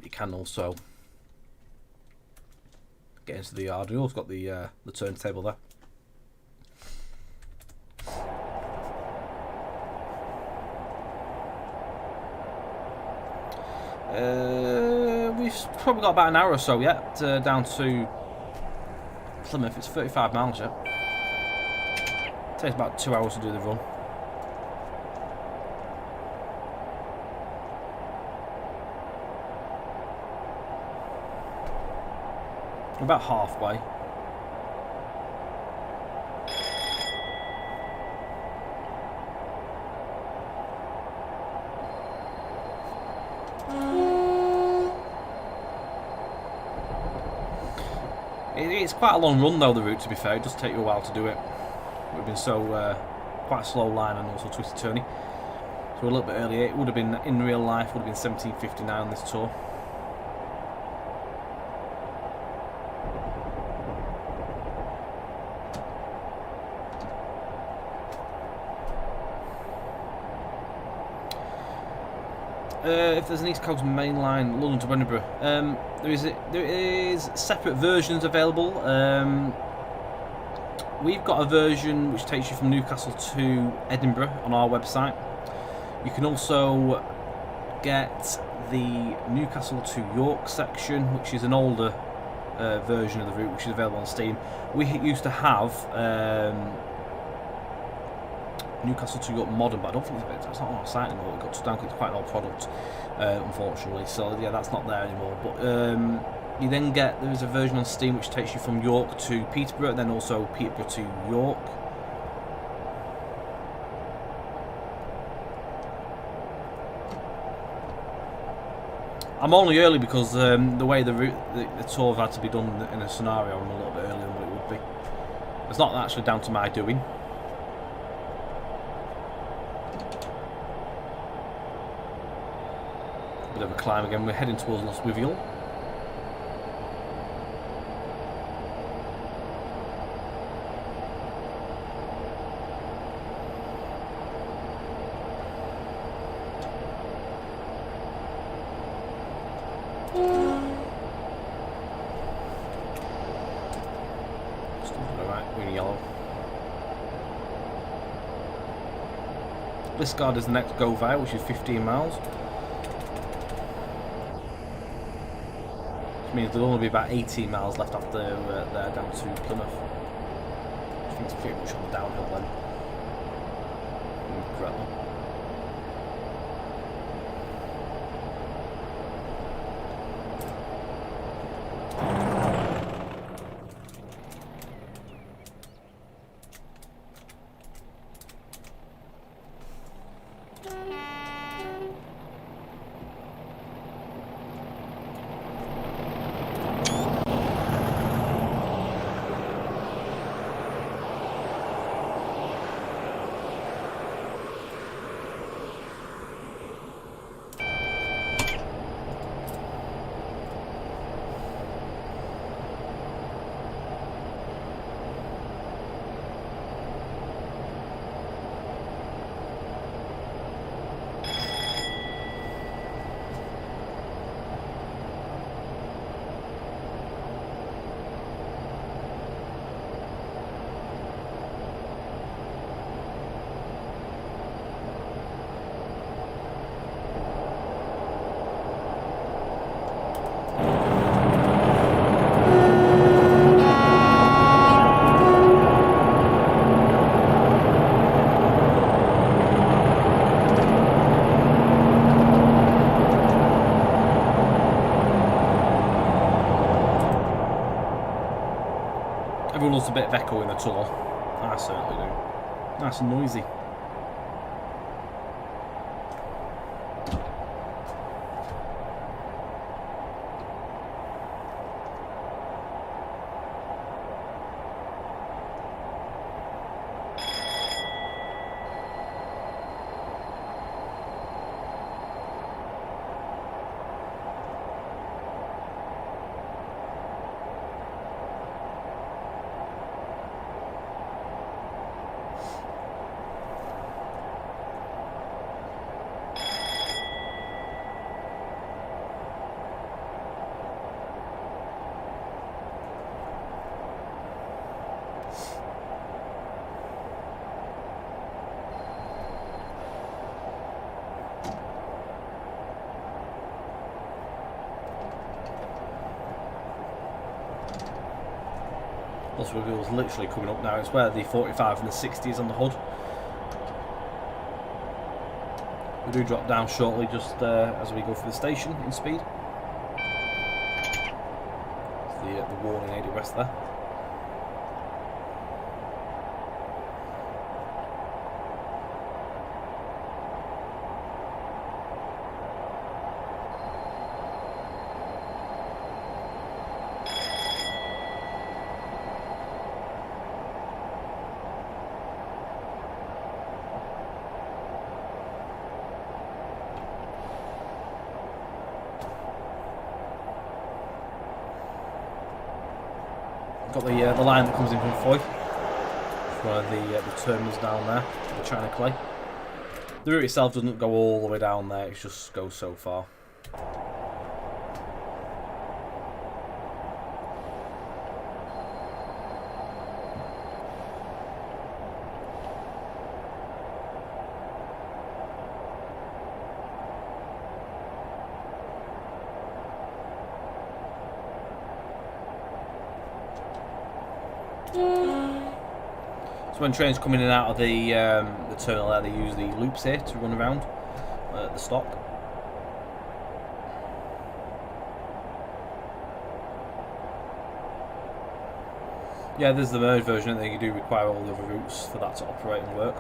You can also get into the yard. We've also got the turntable there. We've probably got about an hour or so yet down to Plymouth. It's 35 miles yet. It takes about 2 hours to do the run. We're about halfway. It's quite a long run though, the route, to be fair. It does take you a while to do it. We've been so quite a slow line and also twisty turny. So we're a little bit earlier. It would have been, in real life, would have been 17:59 on this tour. if there's an East Coast main line, London to Edinburgh, there is separate versions available. We've got a version which takes you from Newcastle to Edinburgh on our website. You can also get the Newcastle to York section, which is an older version of the route, which is available on Steam. We used to have Newcastle to York Modern, but I don't think it's not on our site anymore. It got took down because it's quite an old product, unfortunately. So yeah, that's not there anymore. But you then there's a version on Steam which takes you from York to Peterborough, and then also Peterborough to York. I'm only early because the way the tour had to be done in a scenario, I'm a little bit earlier than what it would be. It's not actually down to my doing. Bit of a climb again. We're heading towards Lostwithiel. Liscard is the next go via, which is 15 miles. Which means there'll only be about 18 miles left after there down to Plymouth. I think it's pretty much on the downhill then. Incredible. Everyone loves a bit of echo in the tunnel. I certainly do. Nice and noisy. Lostwithiel is literally coming up now. It's where the 45 and the 60 is on the hood. We do drop down shortly just as we go through the station in speed. It's the warning aid rest there. Got the line that comes in from Foy, where the terminal's down there, the China Clay. The route itself doesn't go all the way down there, it just goes so far. So when trains come in and out of the terminal there, they use the loops here to run around the stop. Yeah, there's the merged version, and then you do require all the other routes for that to operate and work.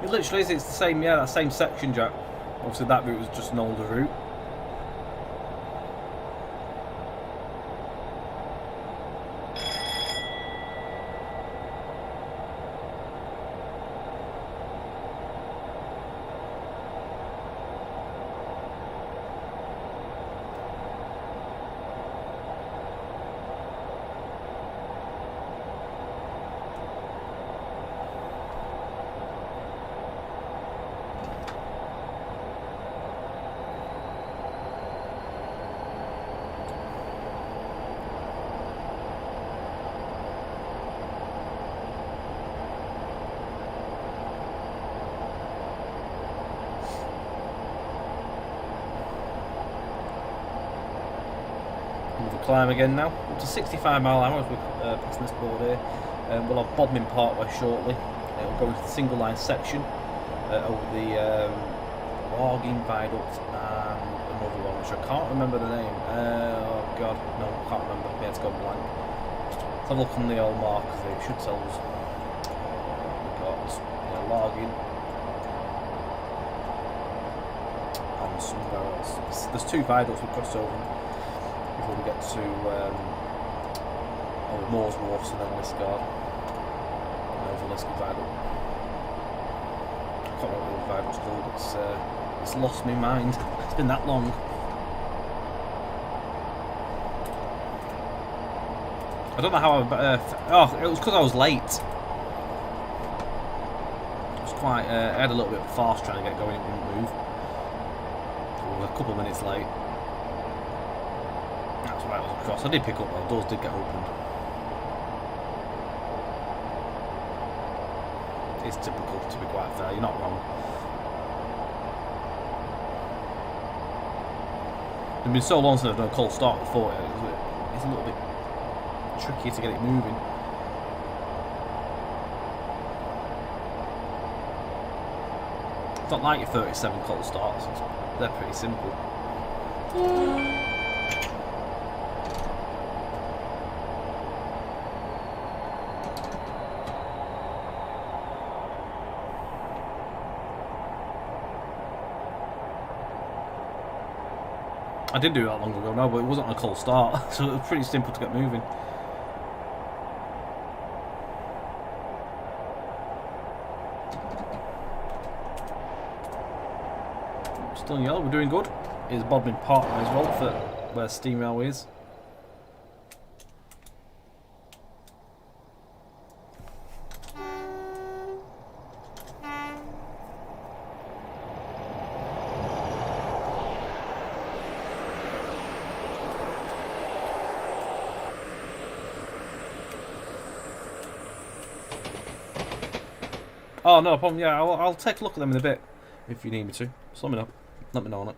It literally is, it's the same, yeah, that same section, Jack. Obviously that route was just an older route. Climb again now, up to 65 mile an hour as we're passing this board here. We'll have Bodmin Parkway shortly. It'll go into the single line section over the Logging Viaduct and another one which I can't remember the name. Oh god, no, I can't remember. Yeah, it's gone blank. Let's have a look on the old mark, it should tell us. We've got Logging and somewhere else. There's two viaducts we crossed over before we get to Moore's Wharfs and then Liskeard. And over Liskeard Viaduct. I can't remember what the viaduct's called, it's lost my mind. It's been that long. I don't know how I... it was because I was late. It was quite... I had a little bit of fast trying to get going, it wouldn't move. I was a couple of minutes late. That's why I was across. I did pick up though, doors did get opened. It's typical, to be quite fair, you're not wrong. It's been so long since I've done a cold start before, it's a little bit tricky to get it moving. It's not like your 37 cold starts, they're pretty simple. I did do that long ago, no, but it wasn't on a cold start, so it was pretty simple to get moving. Still in yellow, we're doing good. Is Bodmin Parkway as well for where Steam Railway is. Oh, no problem. Yeah, I'll take a look at them in a bit if you need me to. Just let me know. Let me know on it.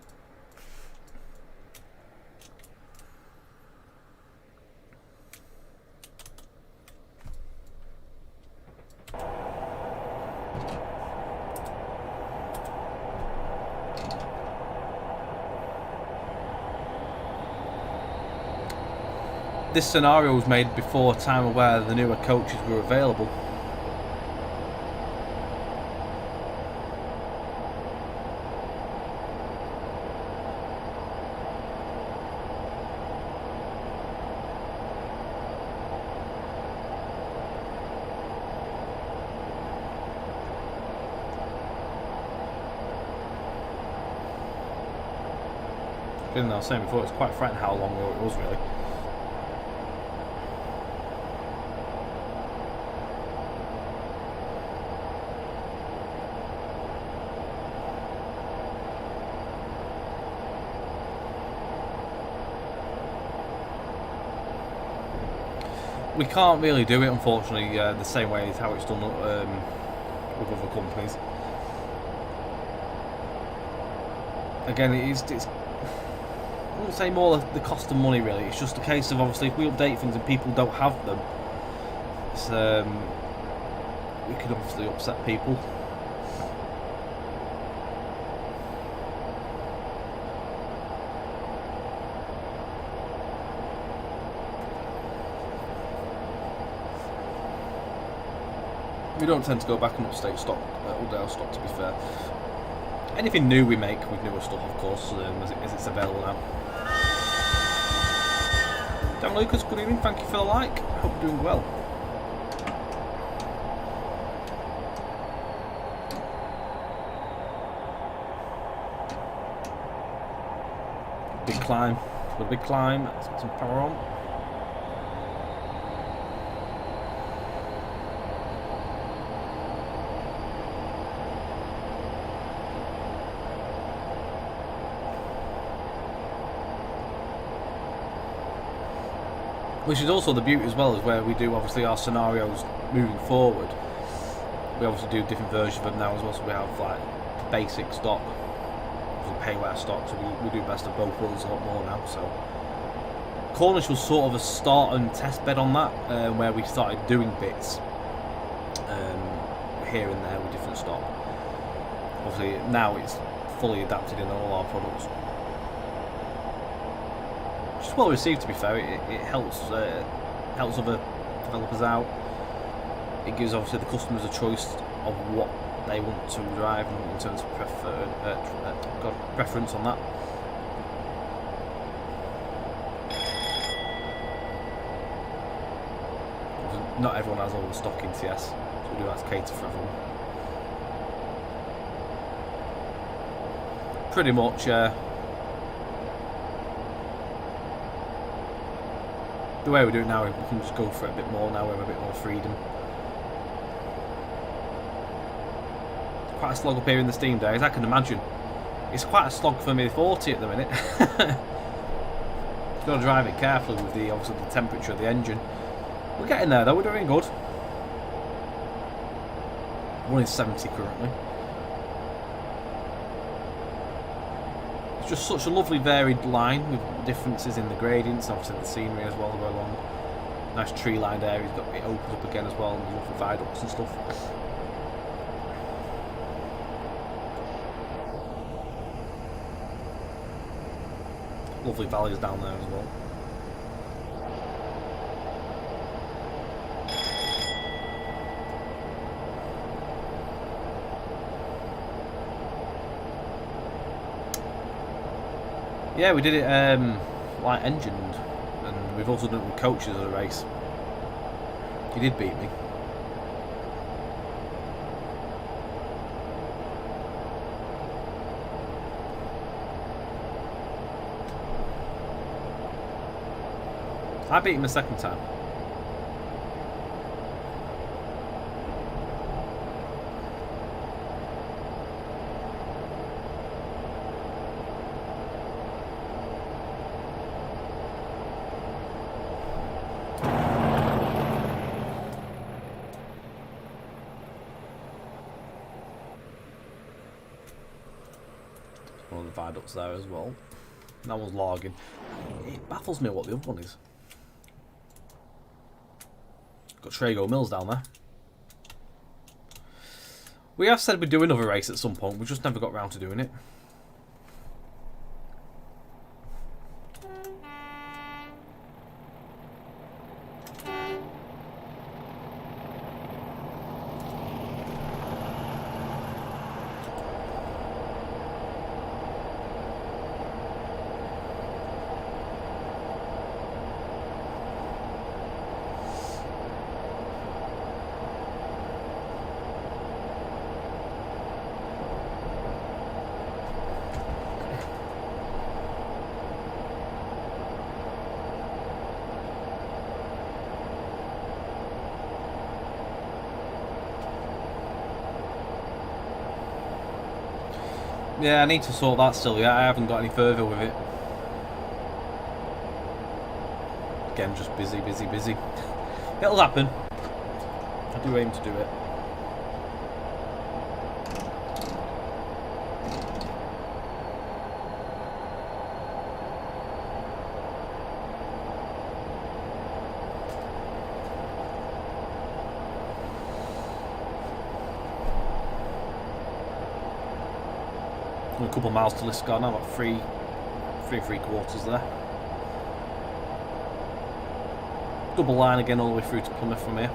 This scenario was made before a time where the newer coaches were available. I was saying before, it's quite frightening how long it was, really. We can't really do it, unfortunately, the same way as how it's done with other companies. Again, it's I wouldn't say more the cost of money, really. It's just a case of, obviously, if we update things and people don't have them, it's, we could obviously upset people. We don't tend to go back and update stock, stock, to be fair. Anything new we make with newer stuff, of course, as it's available now. Dan Lucas, good evening, thank you for the like. I hope you're doing well. Big climb, got a big climb, let's get some power on. Which is also the beauty as well, is where we do obviously our scenarios moving forward. We obviously do different versions of them now as well, so we have like basic stock, payware stock, so we do best of both worlds a lot more now. So Cornish was sort of a start and test bed on that, where we started doing bits here and there with different stock. Obviously now it's fully adapted in all our products. It's well received, to be fair. It helps other developers out. It gives obviously the customers a choice of what they want to drive in terms of preference on that. Not everyone has all the stock in TS, so we do have to cater for everyone. Pretty much, the way we do it now, we can just go for it a bit more now. We have a bit more freedom. Quite a slog up here in the Steam days, I can imagine. It's quite a slog for me 40 at the minute. You've got to drive it carefully with obviously the temperature of the engine. We're getting there though, we're doing good. We're in 70 currently. It's just such a lovely varied line with differences in the gradients, obviously the scenery as well go along. Nice tree lined areas, it opens up again as well, and lovely viaducts and stuff. Lovely valleys down there as well. Yeah, we did it like engined, and we've also done it with coaches at a race. He did beat me. I beat him the second time. One of the viaducts there as well. That one's logging. It baffles me what the other one is. Got Trago Mills down there. We have said we'd do another race at some point, we just never got round to doing it. Yeah, I need to sort that still. Yeah, I haven't got any further with it. Again, just busy, busy, busy. It'll happen. I do aim to do it. A couple of miles to Liscard now, about three and three quarters there. Double line again all the way through to Plymouth from here.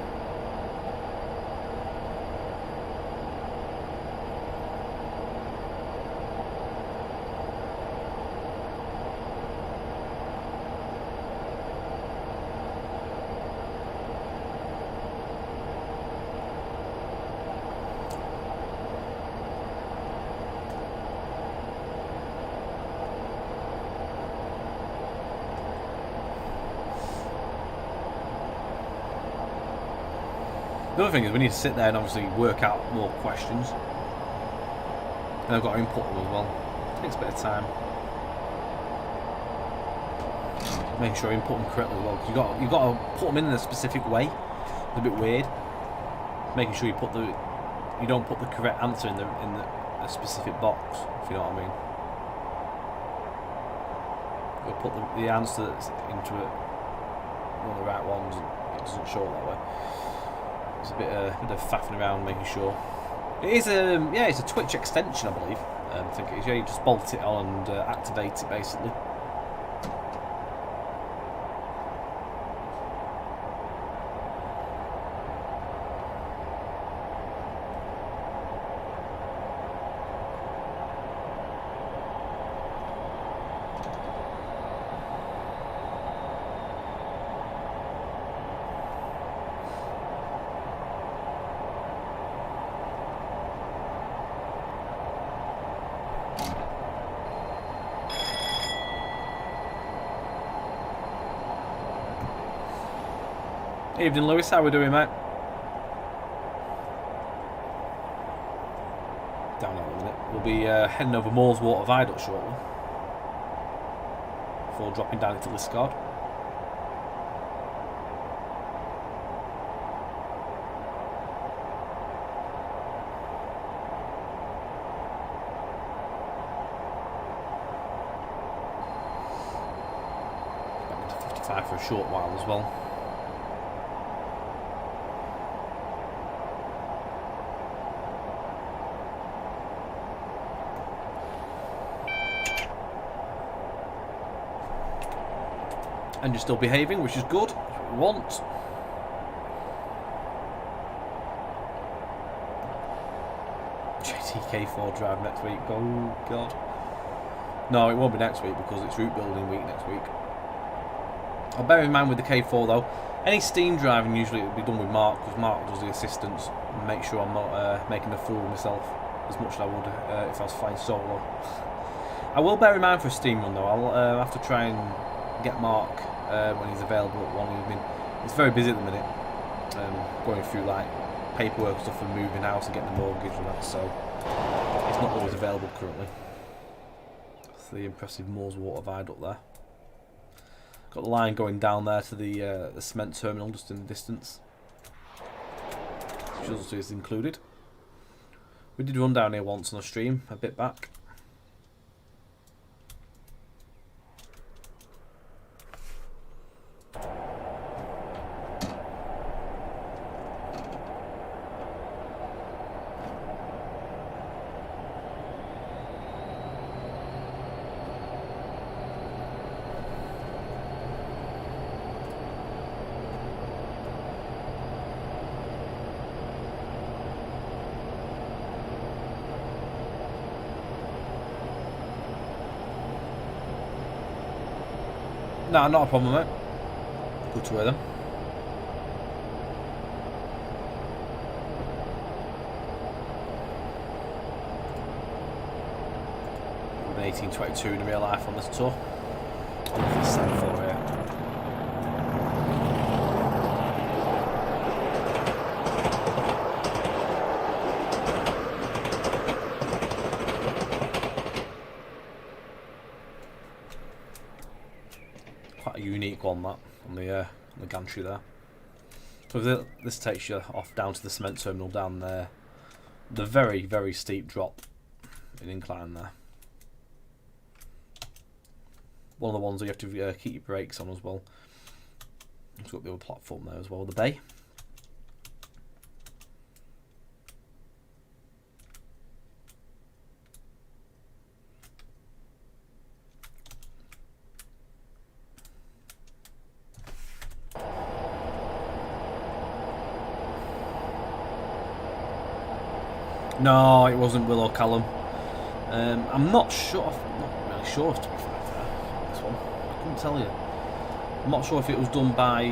The other thing is we need to sit there and obviously work out more questions. And I've got to input them as well. It takes a bit of time. Making sure you input them correctly as well, because you've got to put them in a specific way. It's a bit weird. Making sure you don't put the correct answer in a specific box, if you know what I mean. You'll put the answer that's into it, one of the right ones, and it doesn't show it that way. It's a bit of faffing around, making sure. It is it's a Twitch extension, I believe. I think it is. Yeah, you just bolt it on and activate it basically. Evening, Lewis. How we doing, mate? Down there in a minute. We'll be heading over Moorswater Viaduct shortly before dropping down into Liscard. Back into 55 for a short while as well. And you're still behaving, which is good. That's what we want. JTK4 drive next week. Oh, God. No, it won't be next week because it's route building week next week. I'll bear in mind with the K4 though, any steam driving usually it will be done with Mark, because Mark does the assistance and make sure I'm not making a fool of myself as much as I would if I was flying solo. I will bear in mind for a steam run though. I'll have to try and get Mark when he's available at one evening. It's very busy at the minute, going through like paperwork and stuff for moving house and getting the mortgage and that, so it's not always available currently. That's the impressive Moorswater Viaduct there. Got the line going down there to the cement terminal just in the distance, which also is included. We did run down here once on a stream a bit back. No, not a problem, mate. Good to hear them. An 1822 in real life on this tour. It's 7-4 here. on that, on the gantry there. So this takes you off down to the cement terminal down there. The very, very steep drop in incline there. One of the ones where you have to keep your brakes on as well. It's got the other platform there as well, the bay. No, it wasn't Will or Callum. I'm not sure. Not really sure, to be fair, on this one. I couldn't tell you. I'm not sure if it was done by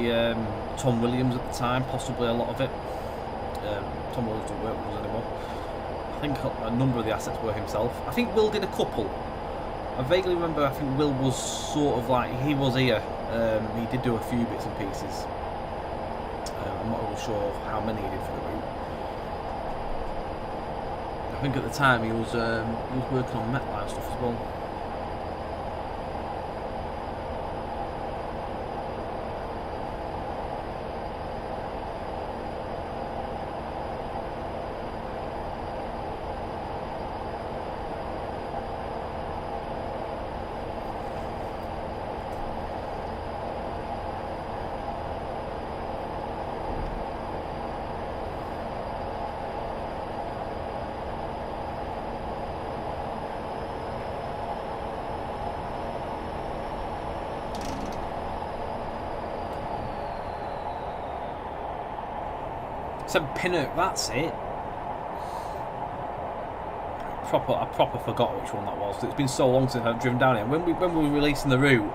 Tom Williams at the time. Possibly a lot of it. Tom Williams doesn't work with us anymore. I think a number of the assets were himself. I think Will did a couple. I vaguely remember. I think Will was sort of like he was here. He did do a few bits and pieces. I'm not really sure how many he did for the route. I think at the time he was working on MetLife stuff as well. Said Pinnock, that's it. I proper forgot which one that was. It's been so long since I've driven down here. When we were releasing the route,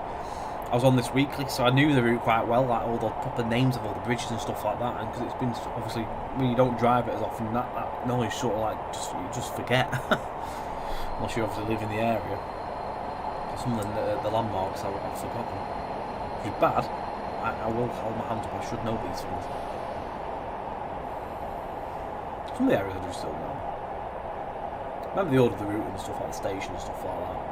I was on this weekly, so I knew the route quite well, like all the proper names of all the bridges and stuff like that. And because it's been obviously when you don't drive it as often, that knowledge sort of like you just forget, unless you obviously live in the area. Some of the landmarks I've forgotten, which is bad. I will hold my hands up. I should know these things. Some of the areas I do still know. Remember the order of the route and stuff like the station and stuff like that.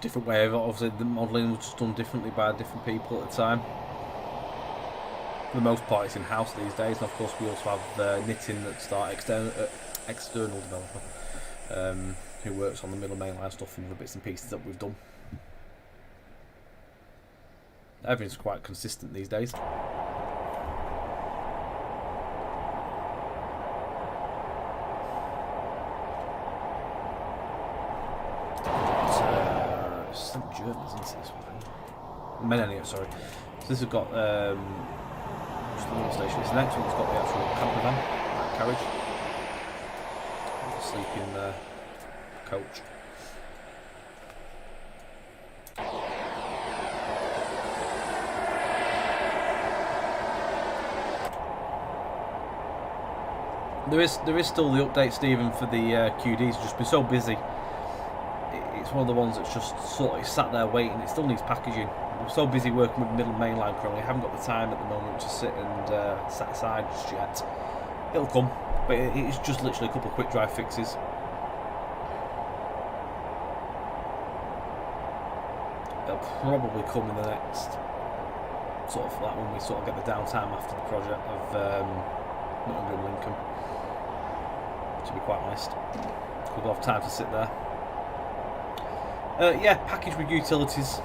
Different way of obviously the modelling was just done differently by different people at the time. For the most part it's in-house these days, and of course we also have knitting that's our external developer who works on the middle mainline stuff and the bits and pieces that we've done. Everything's quite consistent these days. Germans into this one. Menania, sorry. So this has got just the little station. This next one's got the actual camper van, carriage. Sleeping coach. There is still the update, Stephen, for the QDs. Just been so busy. It's one of the ones that's just sort of sat there waiting. It still needs packaging. I'm so busy working with middle mainline currently. I haven't got the time at the moment to sit and set aside just yet. It'll come, but it's just literally a couple of quick drive fixes. It'll probably come in the next sort of like when we sort of get the downtime after the project of Nottingham Lincoln. Should be quite nice. We'll have time to sit there. Yeah, package with utilities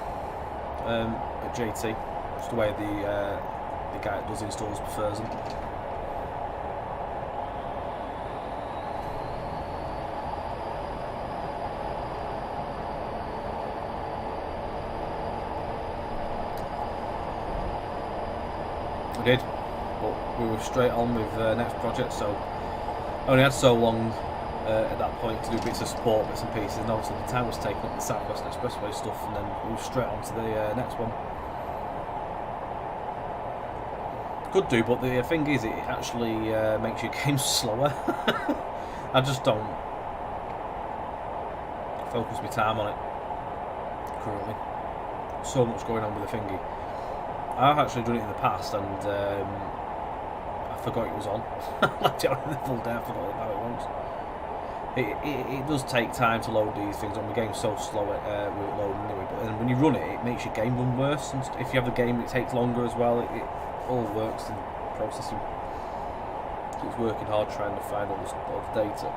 at JT. Just the way the guy that does installs prefers them. I did, but we were straight on with the next project, so I only had so long at that point to do bits of support, bits and pieces, and obviously the time was taken up the South West Expressway stuff, and then we were straight on to the next one. Could do, but the thing is, it actually makes your game slower. I just don't focus my time on it currently. So much going on with the thingy. I've actually done it in the past, and I forgot it was on. Left it on the full day. I forgot about it once. It does take time to load these things on. The game's so slow with it loading anyway. But then when you run it, it makes your game run worse. And if you have the game, it takes longer as well. It all works in processing. It's working hard trying to find all the data.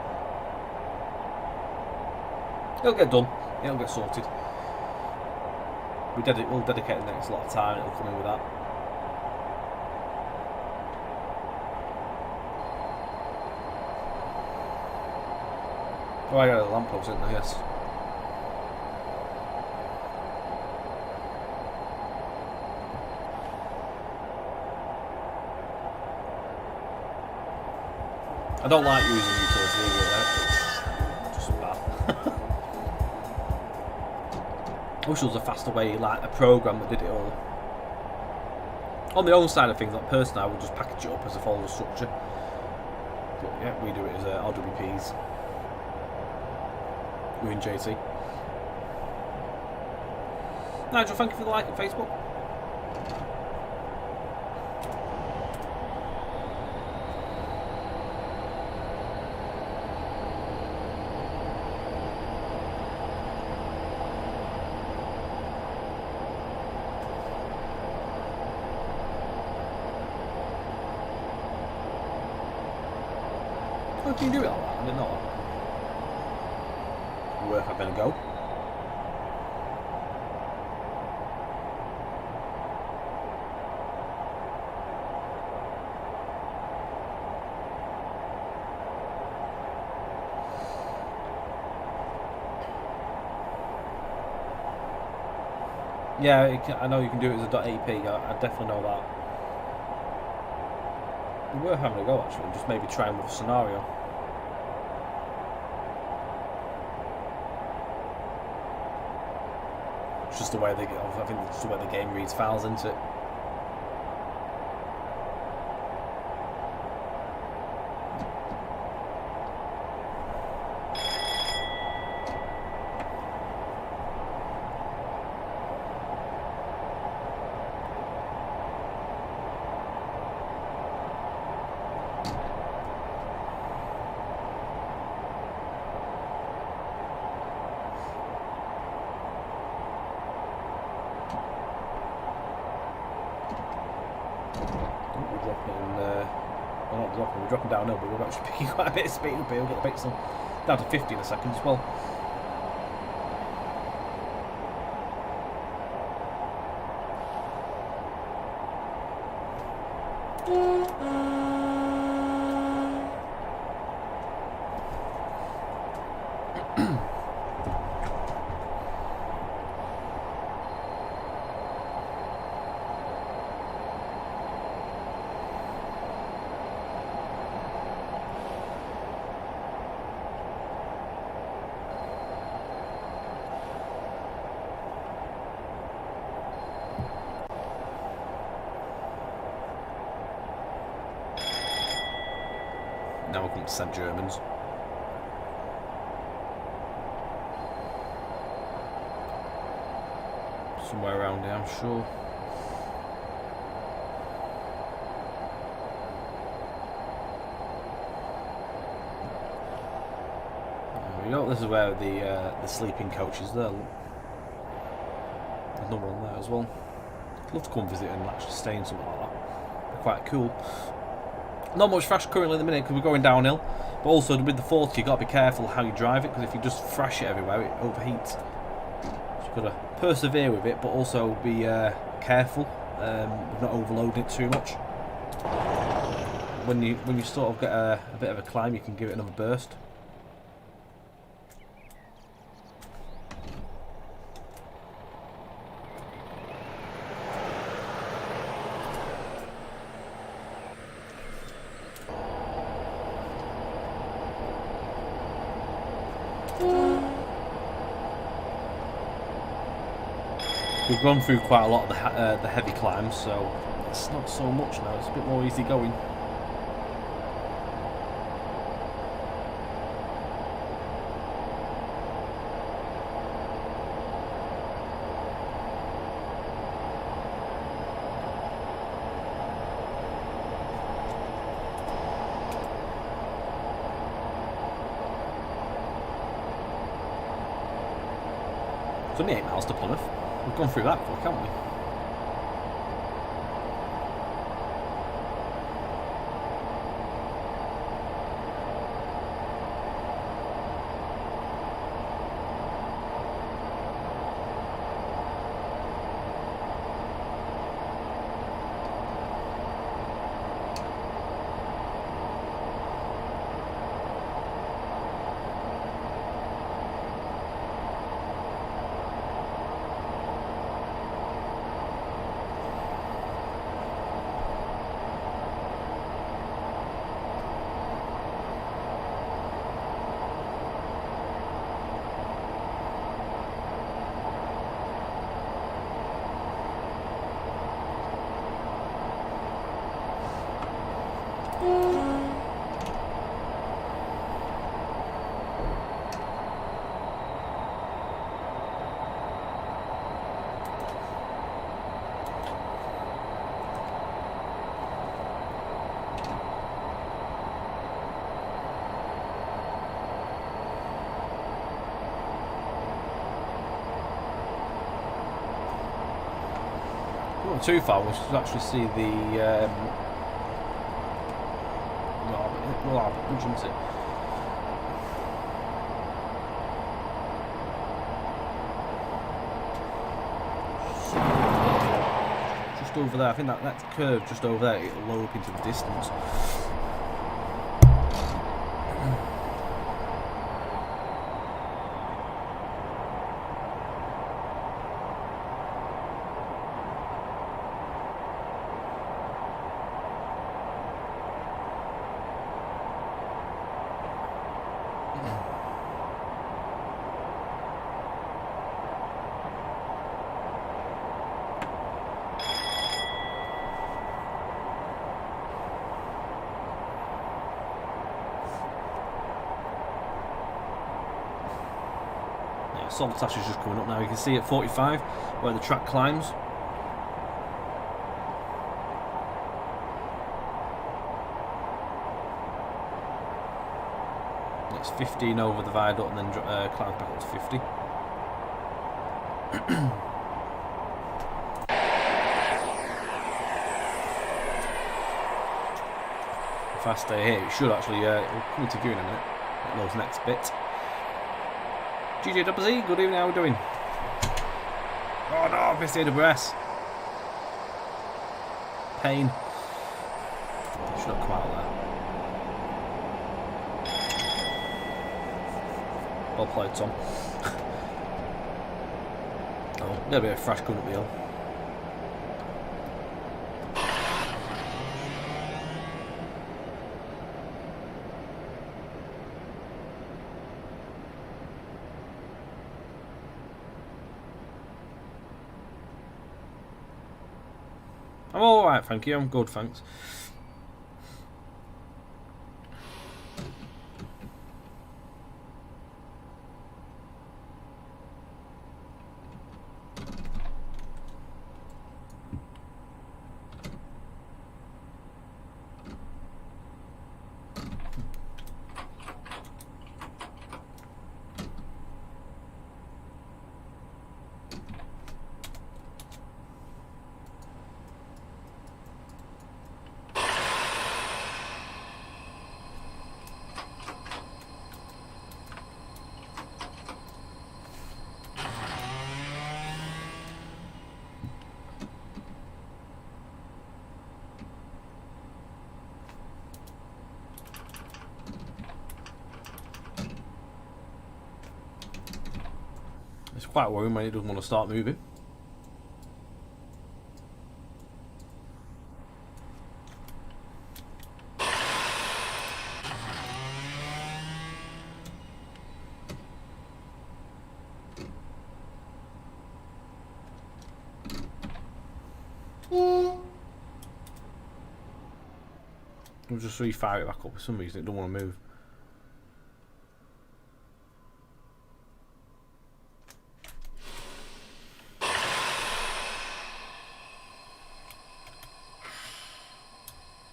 It'll get done. It'll get sorted. We'll dedicate the next lot of time. It'll come in with that. Oh, I got a lamppost in there, yes. I don't like using utilities either, it's just bad. I wish there was a faster way, like a program that did it all. On the own side of things, like personally, I would just package it up as a folder structure. But yeah, we do it as RWPs. We and JT. Nigel, thank you for the like on Facebook. How can you do it like that? I didn't know that. Worth having a go. Yeah, I know you can do it as a .ap. I definitely know that. It's worth having a go actually, and just maybe trying with a scenario. It's just the way I think it's just the way the game reads files into it. We're dropping downhill, but we're actually picking quite a bit of speed up here. We'll get the brakes down to 50 in a second as well. Now we're going to St. Germans. Somewhere around here, I'm sure. There we go. This is where the sleeping coach is there. There's another one there as well. I'd love to come visit and actually stay in something like that. They're quite cool. Not much thrash currently at the minute because we're going downhill, but also with the 40 you've got to be careful how you drive it, because if you just thrash it everywhere it overheats. So you've got to persevere with it, but also be careful with not overloading it too much. When you sort of get a bit of a climb, you can give it another burst. We've gone through quite a lot of the heavy climbs, so It's not so much now, it's a bit more easy going. It's only 8 miles to Plymouth. We've gone through that quick, haven't we? Not too far, we should actually see the which one's it? Just over there, I think that curve just over there, it'll lower up into the distance. Saltash is just coming up now. You can see at 45 where the track climbs. It's 15 over the viaduct and then climbs back up to 50. If I stay here, it should actually we'll come to view in a minute at those next bit. GJWZ, good evening, how are we doing? Oh no, I've missed the AWS. Pain. Should have come out there. Well played, Tom. Oh, a little bit of fresh going up the hill. I'm alright, thank you. I'm good, thanks. It's quite worrying when he doesn't want to start moving. We'll just refire it back up. For some reason, it don't want to move.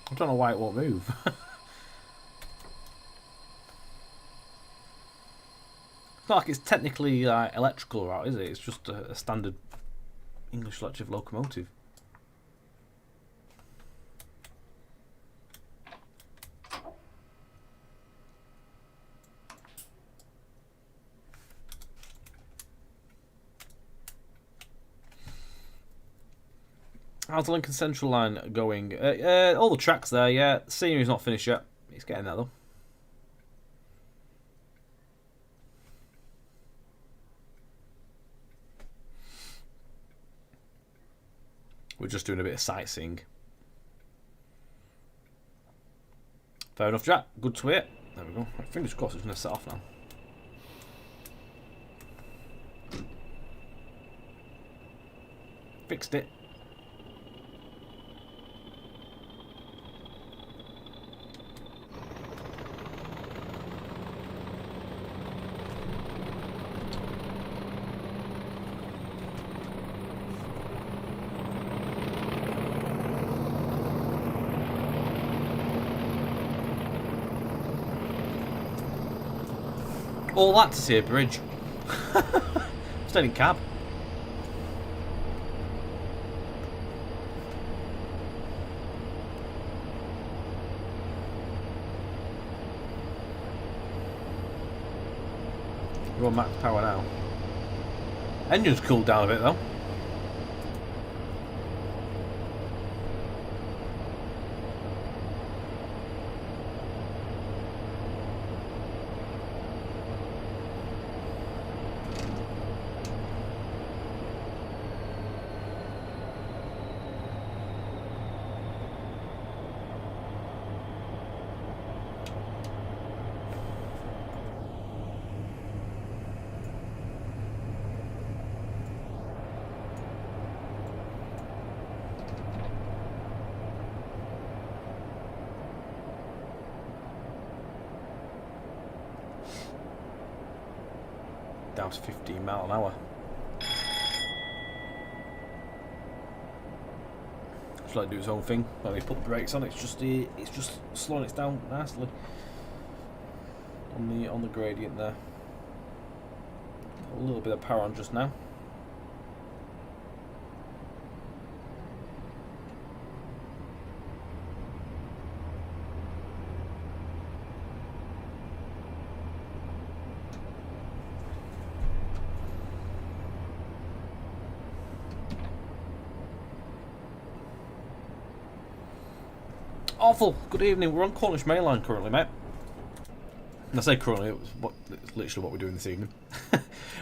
I don't know why it won't move. It's not like it's technically electrical route, is it? It's just a standard English electric locomotive. How's the Lincoln Central line going? All the tracks there, yeah. The scenery's not finished yet. It's getting there though. We're just doing a bit of sightseeing. Fair enough, Jack. Good to hear. There we go. Fingers crossed it's going to set off now. Fixed it. All that to see a bridge. Stayed in cab. We're on max power now. Engine's cooled down a bit though. Down to 15 mile an hour. Just let it do its own thing. When we put the brakes on, it's just slowing it down nicely on the gradient there. A little bit of power on just now. Awful. Good evening. We're on Cornish Main Line currently, mate. And I say currently, it's literally what we're doing this evening.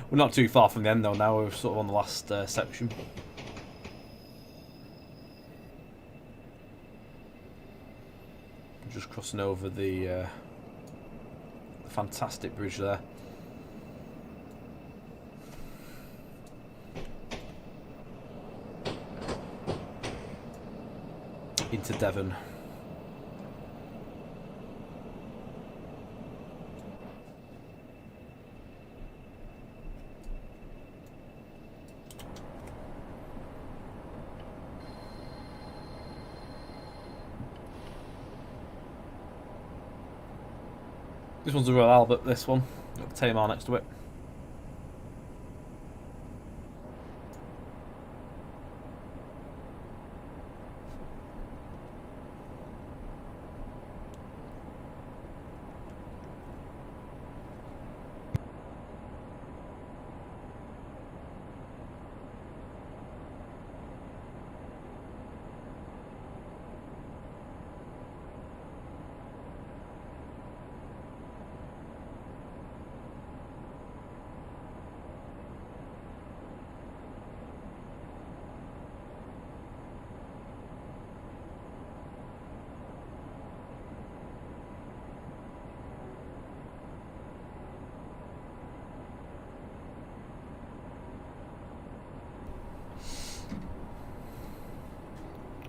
We're not too far from the end though. Now we're sort of on the last section. Just crossing over the fantastic bridge there. Into Devon. This one's a Royal Albert, this one. Got the Tamar next to it.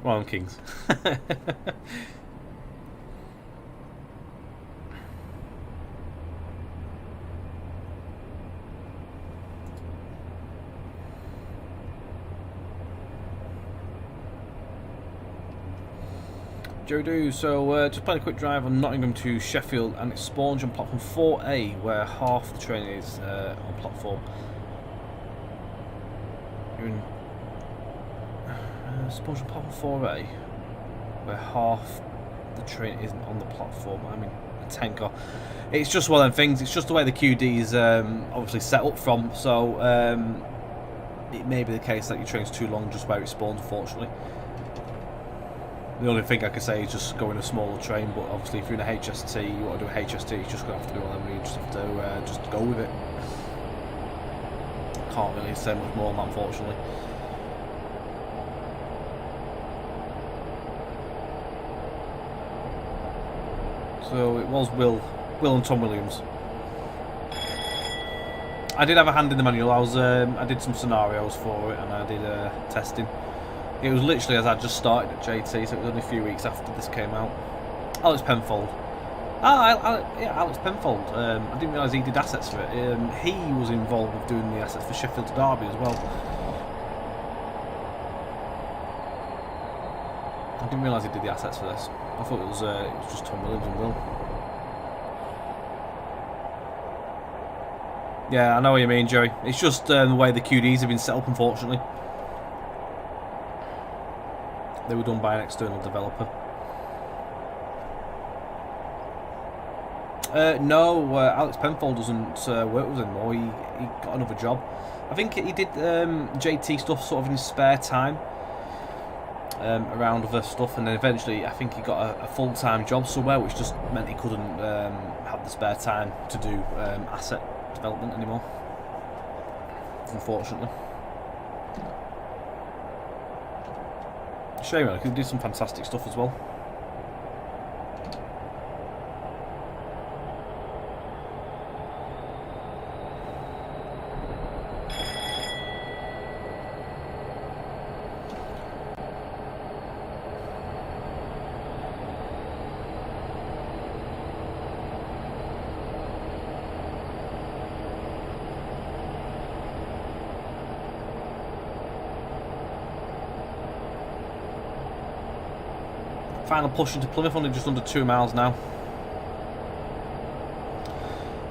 One Kings. Joe do. So just played a quick drive on Nottingham to Sheffield, and it spawns on platform 4A, where half the train is on platform. Spawns on platform 4A, where half the train isn't on the platform. I mean, a tanker. It's just one of them things. It's just the way the QD is obviously set up from. So it may be the case that your train's too long just where it spawns, unfortunately. The only thing I can say is just go in a smaller train, but obviously if you're in a HST, you want to do a HST, it's just going to have to do one of them. You just have to just go with it. Can't really say much more on that, unfortunately. So it was Will and Tom Williams. I did have a hand in the manual. I did some scenarios for it, and I did testing. It was literally as I just started at JT, so it was only a few weeks after this came out. Alex Penfold. Yeah, Alex Penfold. I didn't realise he did assets for it. He was involved with doing the assets for Sheffield to Derby as well. I didn't realise he did the assets for this. I thought it was just Tom Williams and Will. Yeah, I know what you mean, Joey. It's just the way the QDs have been set up, unfortunately. They were done by an external developer. No, Alex Penfold doesn't work with him anymore. He got another job. I think he did JT stuff sort of in his spare time, around other stuff, and then eventually I think he got a full-time job somewhere, which just meant he couldn't have the spare time to do asset development anymore, unfortunately. Shame, because he did some fantastic stuff as well. Final push into Plymouth, only just under 2 miles now.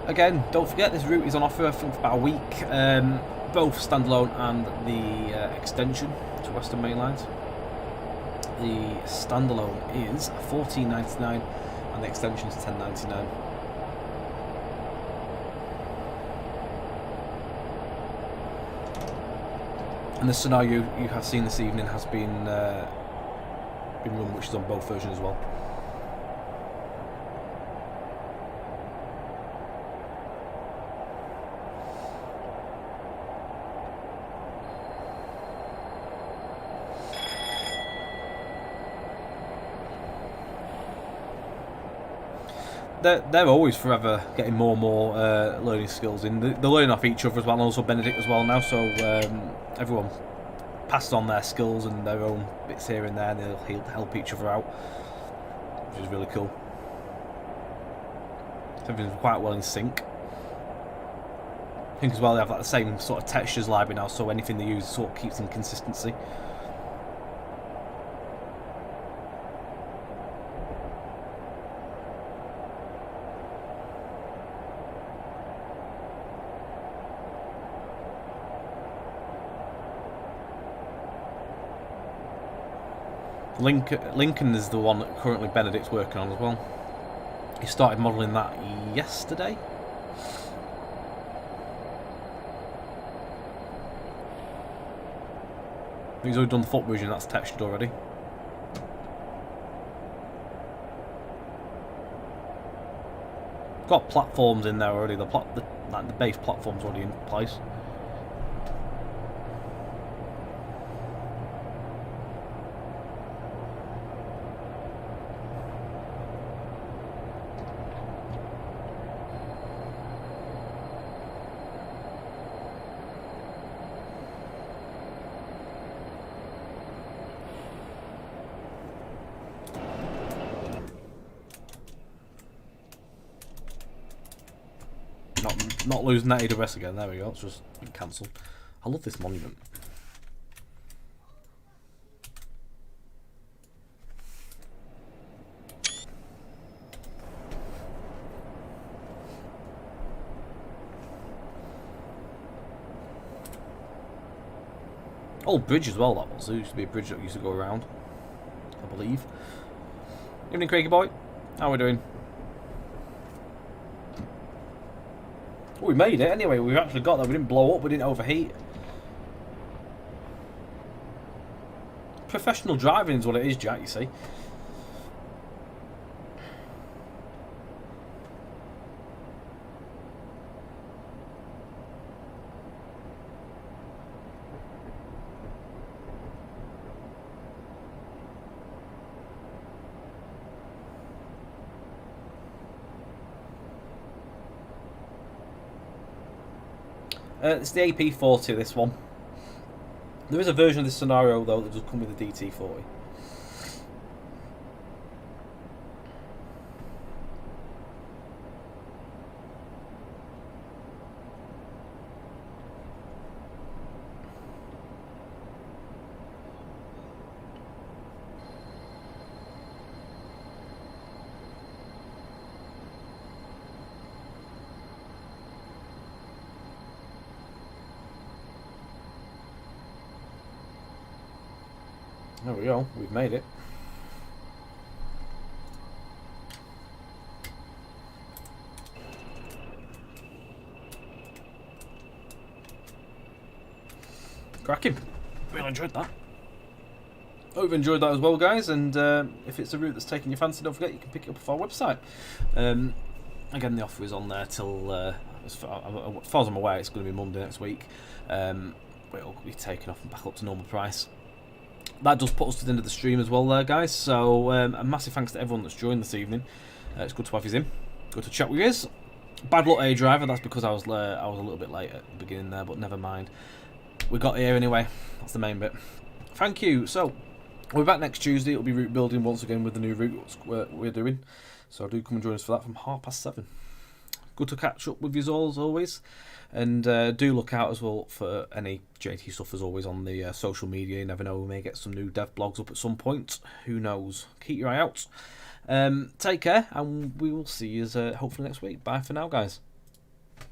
Again, don't forget this route is on offer, I think, for about a week. Both standalone and the extension to Western Main Lines. The standalone is $14.99 and the extension is $10.99. And the scenario you have seen this evening has been run, which is on both versions as well. They're always forever getting more and more learning skills in. They're learning off each other as well, and also Benedict as well now, so everyone passes on their skills and their own bits here and there, and they'll help each other out, which is really cool. Everything's quite well in sync. I think as well they have like the same sort of textures library now, so anything they use sort of keeps in consistency. Lincoln is the one that currently Benedict's working on as well. He started modelling that yesterday. He's already done the foot version, that's textured already. Got platforms in there already. The base platform's already in place. Not losing that AWS again. There we go. It's just been cancelled. I love this monument. Old bridge as well, that was. There used to be a bridge that used to go around, I believe. Evening, Craigie boy. How are we doing? Oh, we made it anyway. We've actually got that. We didn't blow up. We didn't overheat. Professional driving is what it is, Jack, you see. It's the AP40, this one. There is a version of this scenario, though, that does come with the DT40. There we go, we've made it. Cracking. Really enjoyed that. Hope you've enjoyed that as well, guys, and if it's a route that's taking your fancy, don't forget you can pick it up off our website. Again, the offer is on there till, as far as I'm aware, it's going to be Monday next week. It'll be taken off and back up to normal price. That does put us to the end of the stream as well there, guys, so a massive thanks to everyone that's joined this evening. It's good to have you in. Good to chat with you. Bad luck, A-Driver, that's because I was a little bit late at the beginning there, but never mind. We got here anyway, that's the main bit. Thank you. So, we'll be back next Tuesday. It'll be route building once again with the new route we're doing. So do come and join us for that from 7:30. Good to catch up with you all as always. And do look out as well for any JT stuff as always on the social media. You never know, we may get some new dev blogs up at some point. Who knows? Keep your eye out. Take care, and we will see you hopefully next week. Bye for now, guys.